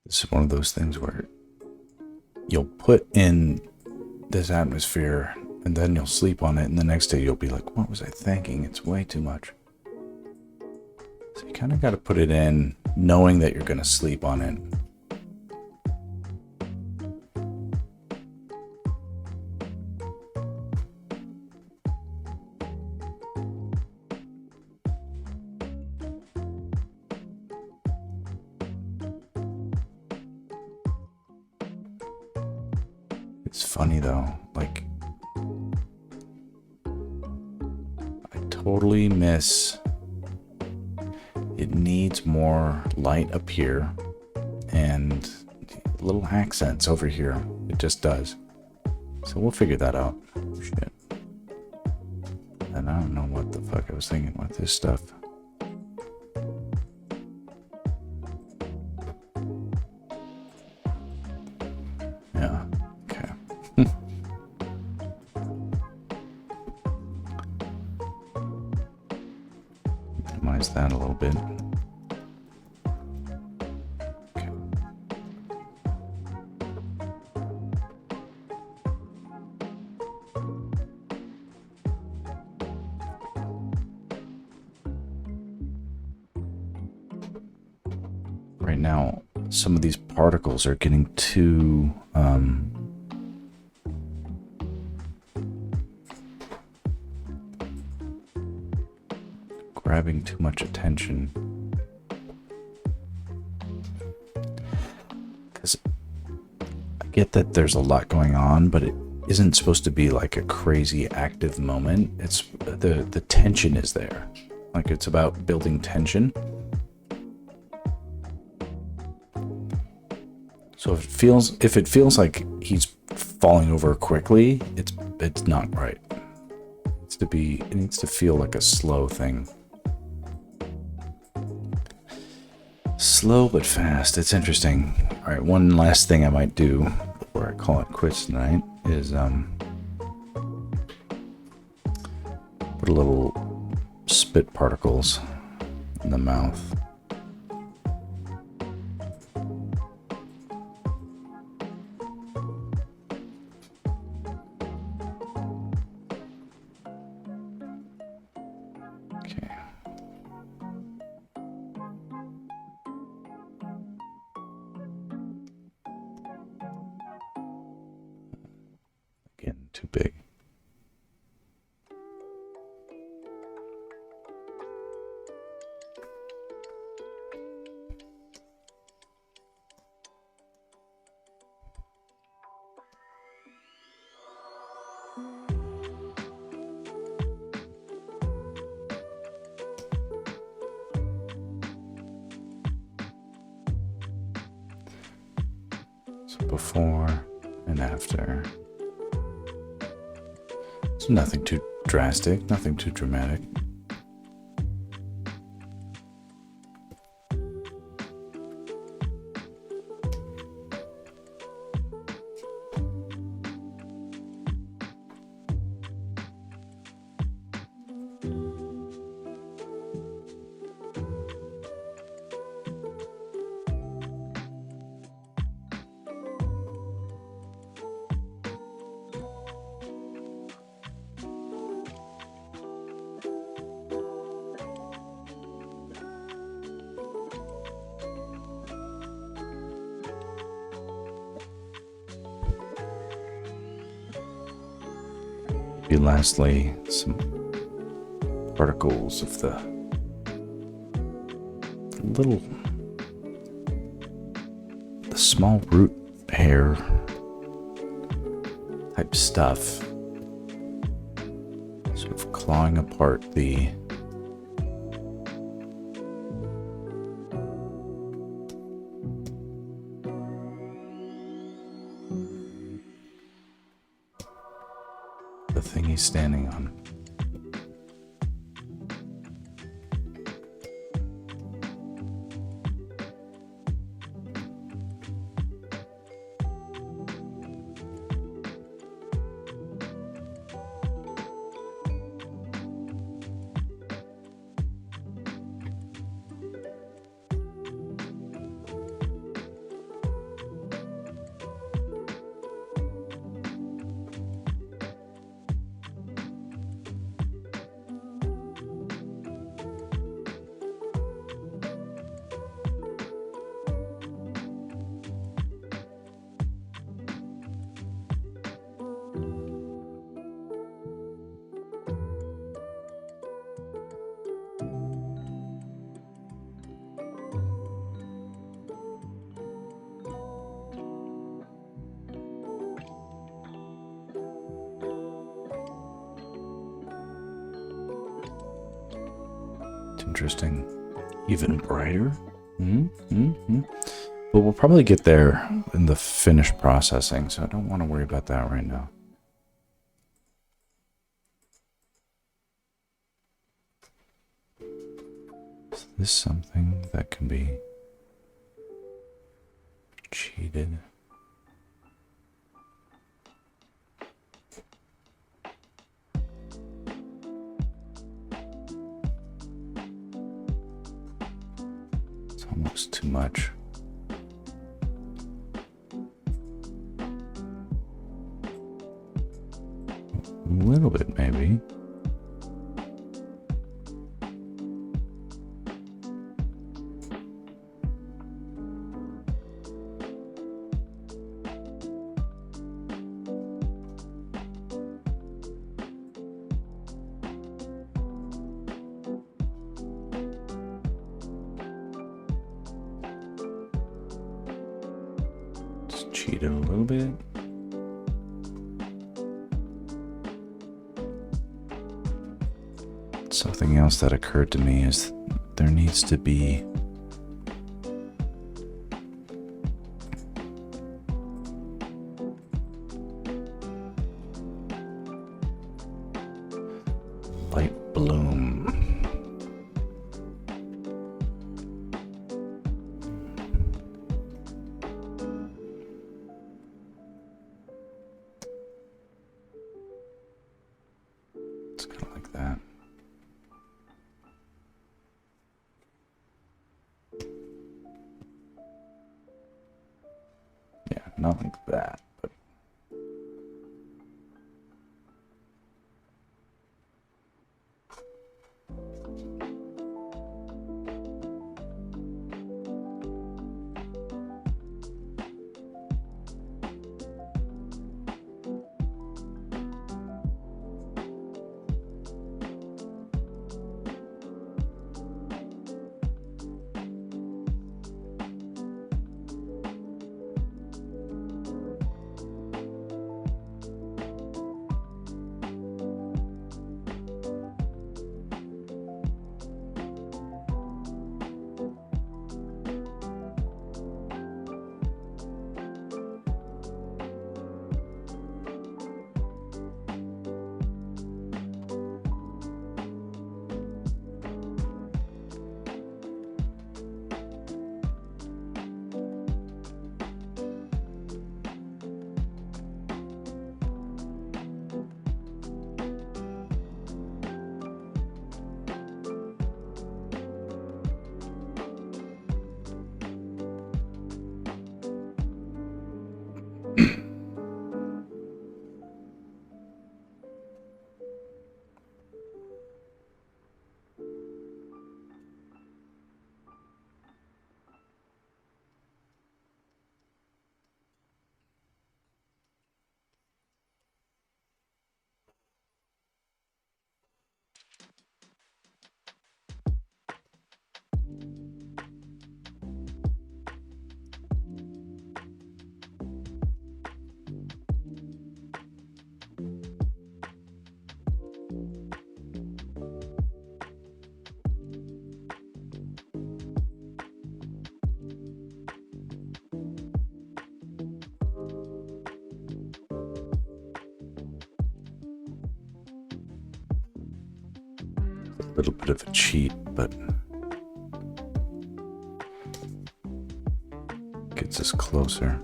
This is one of those things where you'll put in this atmosphere and then you'll sleep on it, and the next day you'll be like, what was I thinking? It's way too much. So you kind of got to put it in knowing that you're going to sleep on it. It's funny though, like, I totally miss, it needs more light up here and little accents over here. It just does. So we'll figure that out. Shit. And I don't know what the fuck I was thinking with this stuff. Yeah. Minimize that a little bit. Okay. Right now, some of these particles are getting too grabbing too much attention, because I get that there's a lot going on, but it isn't supposed to be like a crazy active moment. It's the tension is there, like it's about building tension. So if it feels like he's falling over quickly, it's not right. It needs to feel like a slow thing. Slow but fast. It's interesting. All right, one last thing I might do before I call it quits tonight is put a little spit particles in the mouth. Okay. Again, too big. So before and after. So nothing too drastic, nothing too dramatic. Lastly, some particles of the small root hair type stuff, sort of clawing apart the thing he's standing on. Interesting. Even brighter. But we'll probably get there in the finished processing, so I don't want to worry about that right now. Is this something that can be cheated? Almost too much. A little bit, maybe. Cheat it a little bit. Something else that occurred to me is there needs to be light bloom. It's kind of like that. Yeah, not like that, but A little bit of a cheat, but gets us closer.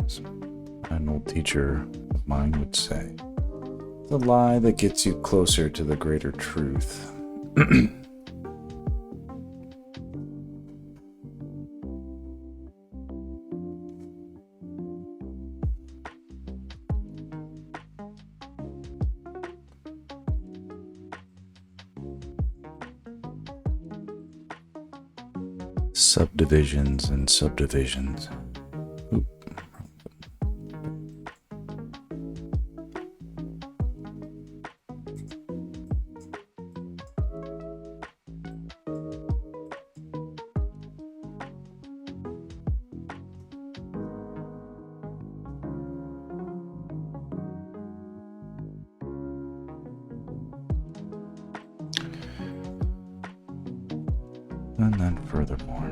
As an old teacher of mine would say, the lie that gets you closer to the greater truth. Subdivisions and subdivisions. Oop. And then furthermore,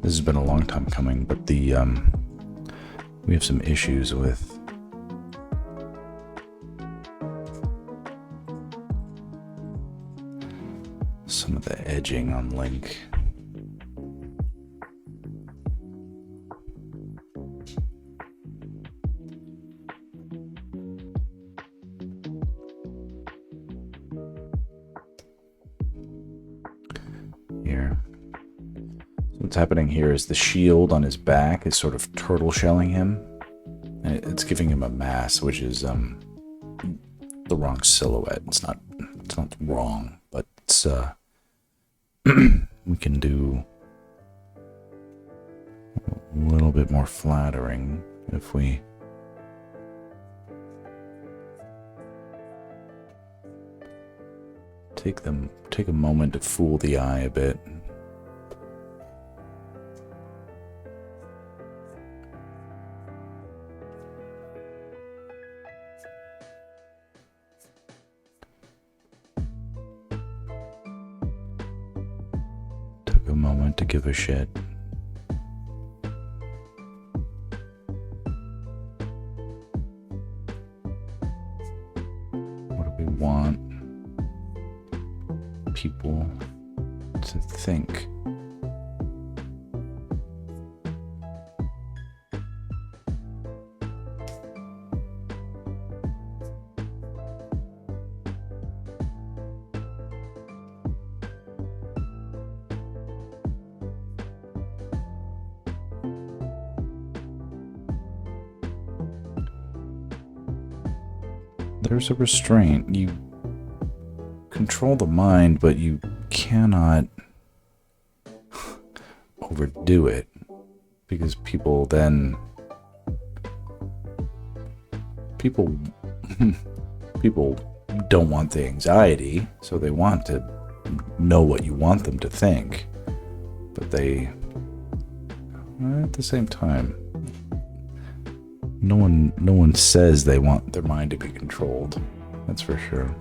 this has been a long time coming, but we have some issues with some of the edging on Link. Here. So what's happening here is the shield on his back is sort of turtle shelling him. And it's giving him a mass, which is the wrong silhouette. It's not wrong, but it's we can do a little bit more flattering if we take a moment to fool the eye a bit. Took a moment to give a shit. What do we want people to think? There's a restraint. You control the mind, but you cannot overdo it, because people don't want the anxiety, so they want to know what you want them to think, but they, at the same time, no one says they want their mind to be controlled. That's for sure.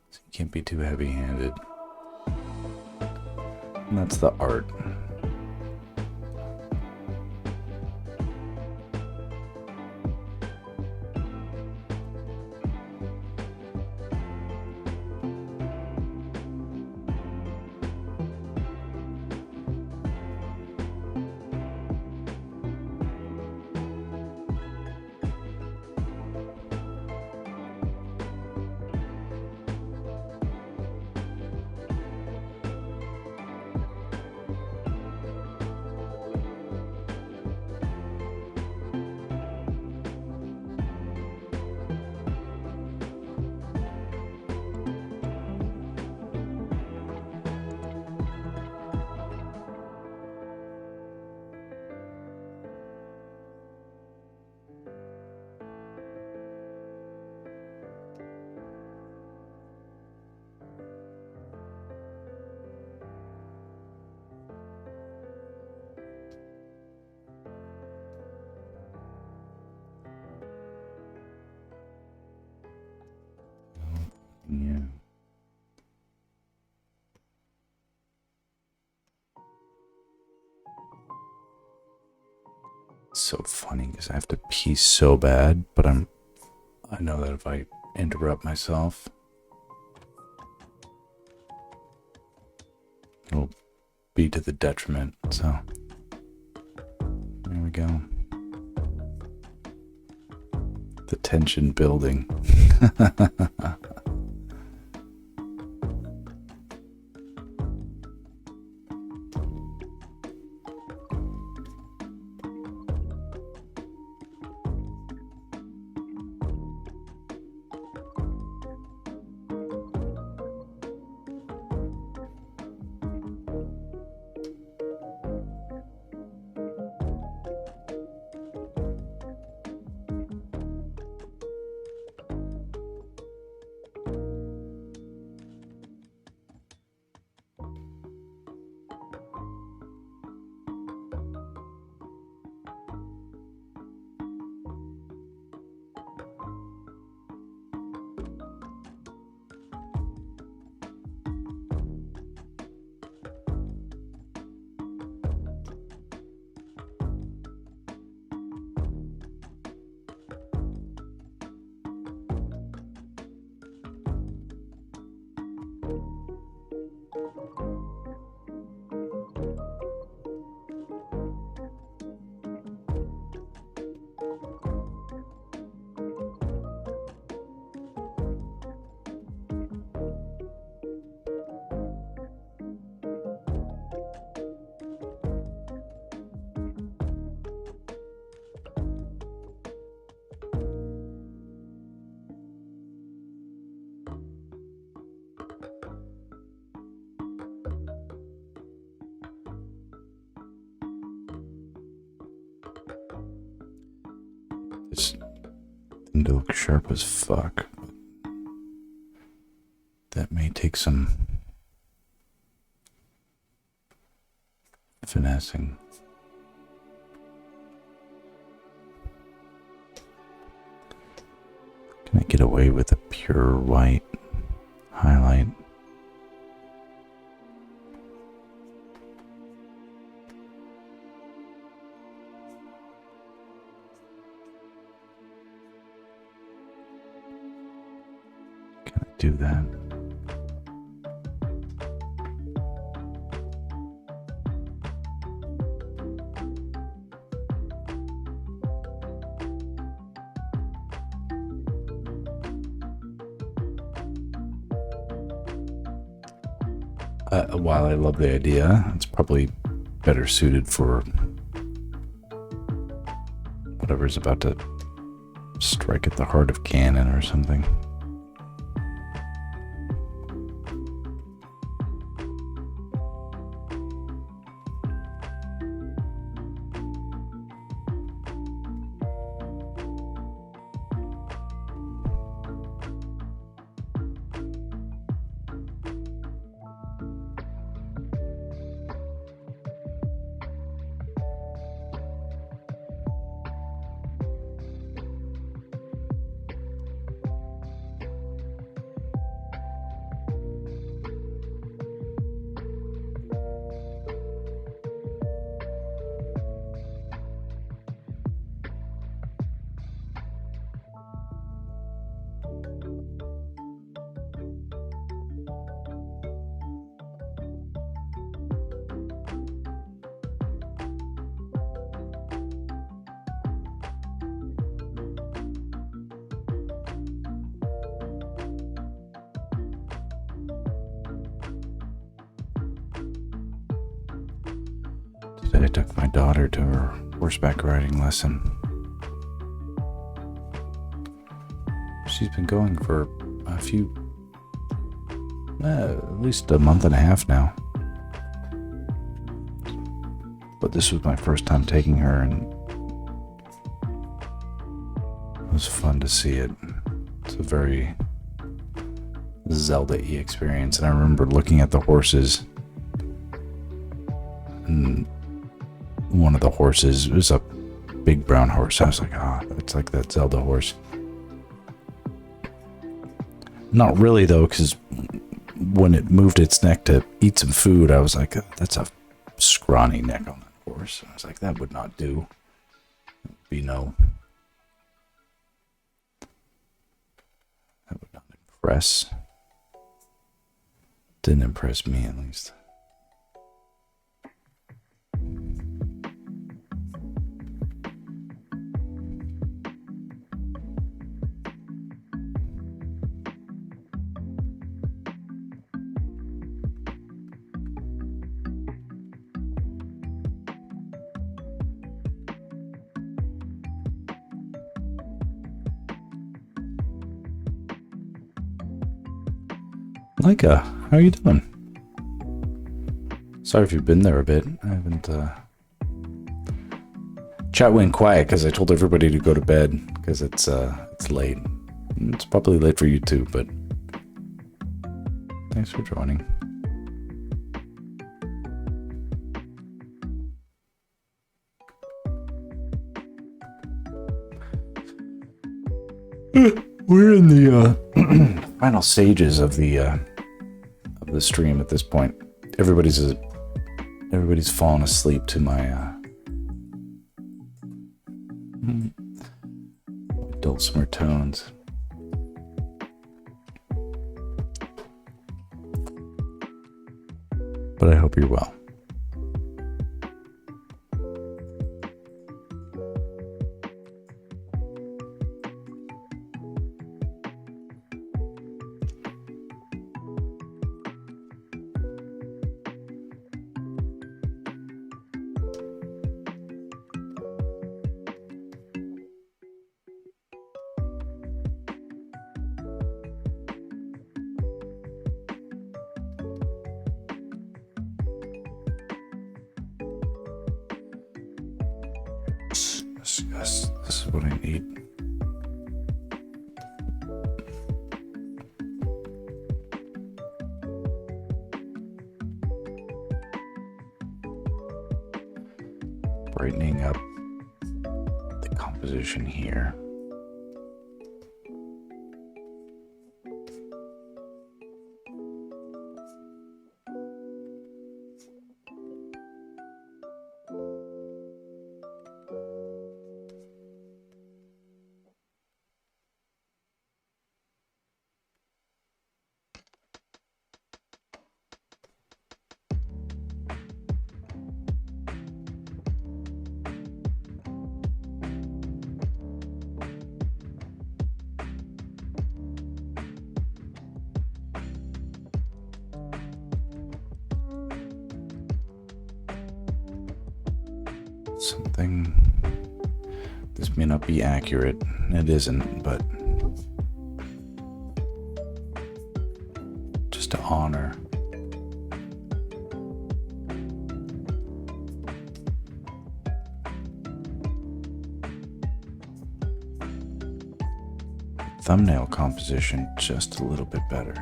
So you can't be too heavy-handed. And that's the art. so funny because I have to pee so bad, but I know that if I interrupt myself, it'll be to the detriment. So there we go. The tension building. This thing to look sharp as fuck. That may take some finessing. Can I get away with a pure white highlight? Can I do that? While I love the idea, it's probably better suited for whatever's about to strike at the heart of canon or something. Today I took my daughter to her horseback riding lesson. She's been going for at least a month and a half now. But this was my first time taking her, and it was fun to see it. It's a very Zelda-y experience, and I remember looking at the horses, and one of the horses, it was a big brown horse. I was like, it's like that Zelda horse. Not really though, because when it moved its neck to eat some food, I was like, that's a scrawny neck on that horse. I was like, that would not do. be no. That would not impress. Didn't impress me, at least. Micah, how are you doing? Sorry if you've been there a bit. I haven't, Chat went quiet because I told everybody to go to bed because it's late. It's probably late for you too, but thanks for joining. We're in the final stages of the stream at this point. Everybody's fallen asleep to my dulcimer tones. But I hope you're well. This is what I need. Brightening up the composition here. Something, this may not be accurate, it isn't, but just to honor thumbnail composition just a little bit better.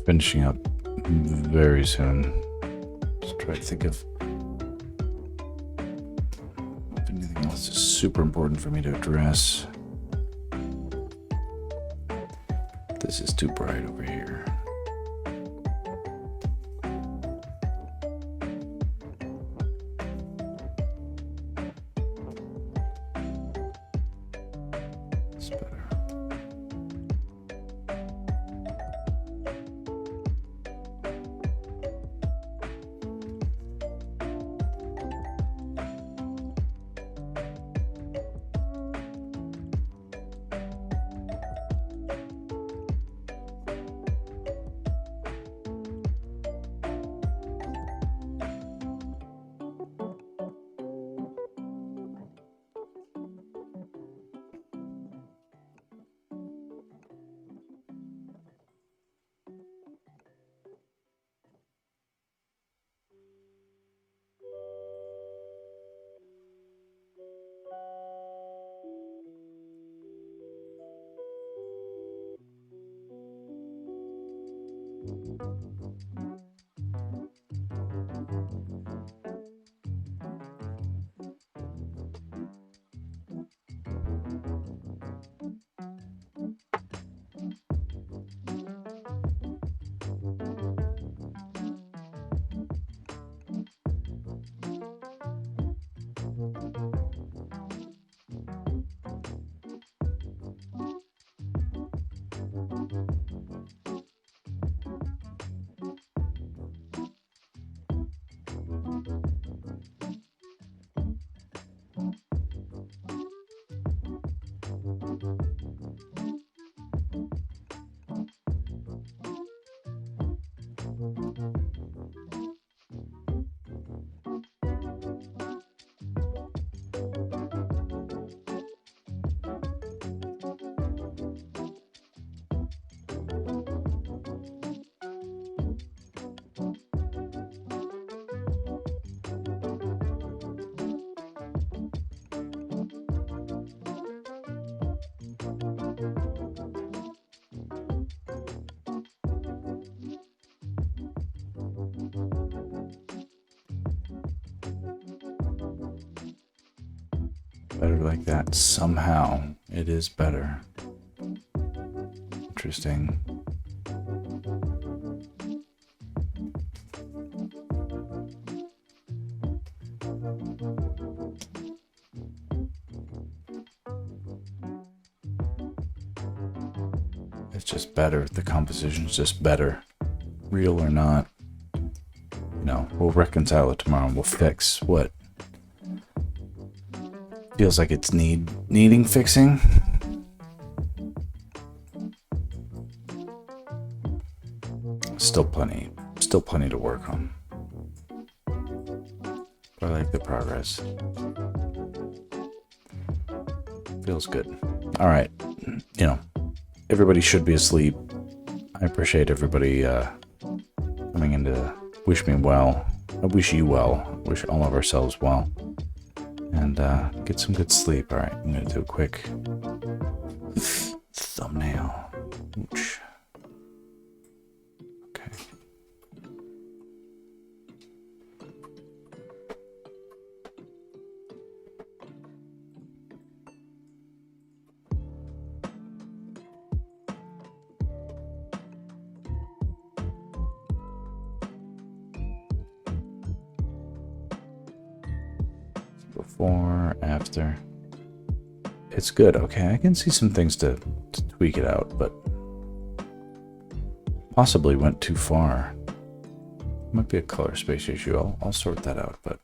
Finishing up very soon. Just try to think of if anything else is super important for me to address. This is too bright over here. It's better. Better like that. Somehow it is better. Interesting. It's just better. The composition's just better. Real or not. You know, we'll reconcile it tomorrow and we'll fix what feels like it's needing fixing. Still plenty to work on. But I like the progress. Feels good. All right, you know, everybody should be asleep. I appreciate everybody coming in to wish me well. I wish you well. Wish all of ourselves well. And get some good sleep. All right, I'm gonna do a quick thumbnail. Ooch. Okay. Before, after. It's good. Okay, I can see some things to tweak it out, but possibly went too far. Might be a color space issue. I'll sort that out, but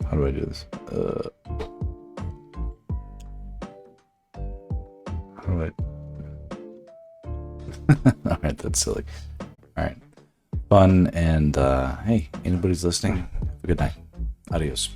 how do I do this? How do I? All right, that's silly. All right, fun, and hey, anybody's listening, have a good night. Adios.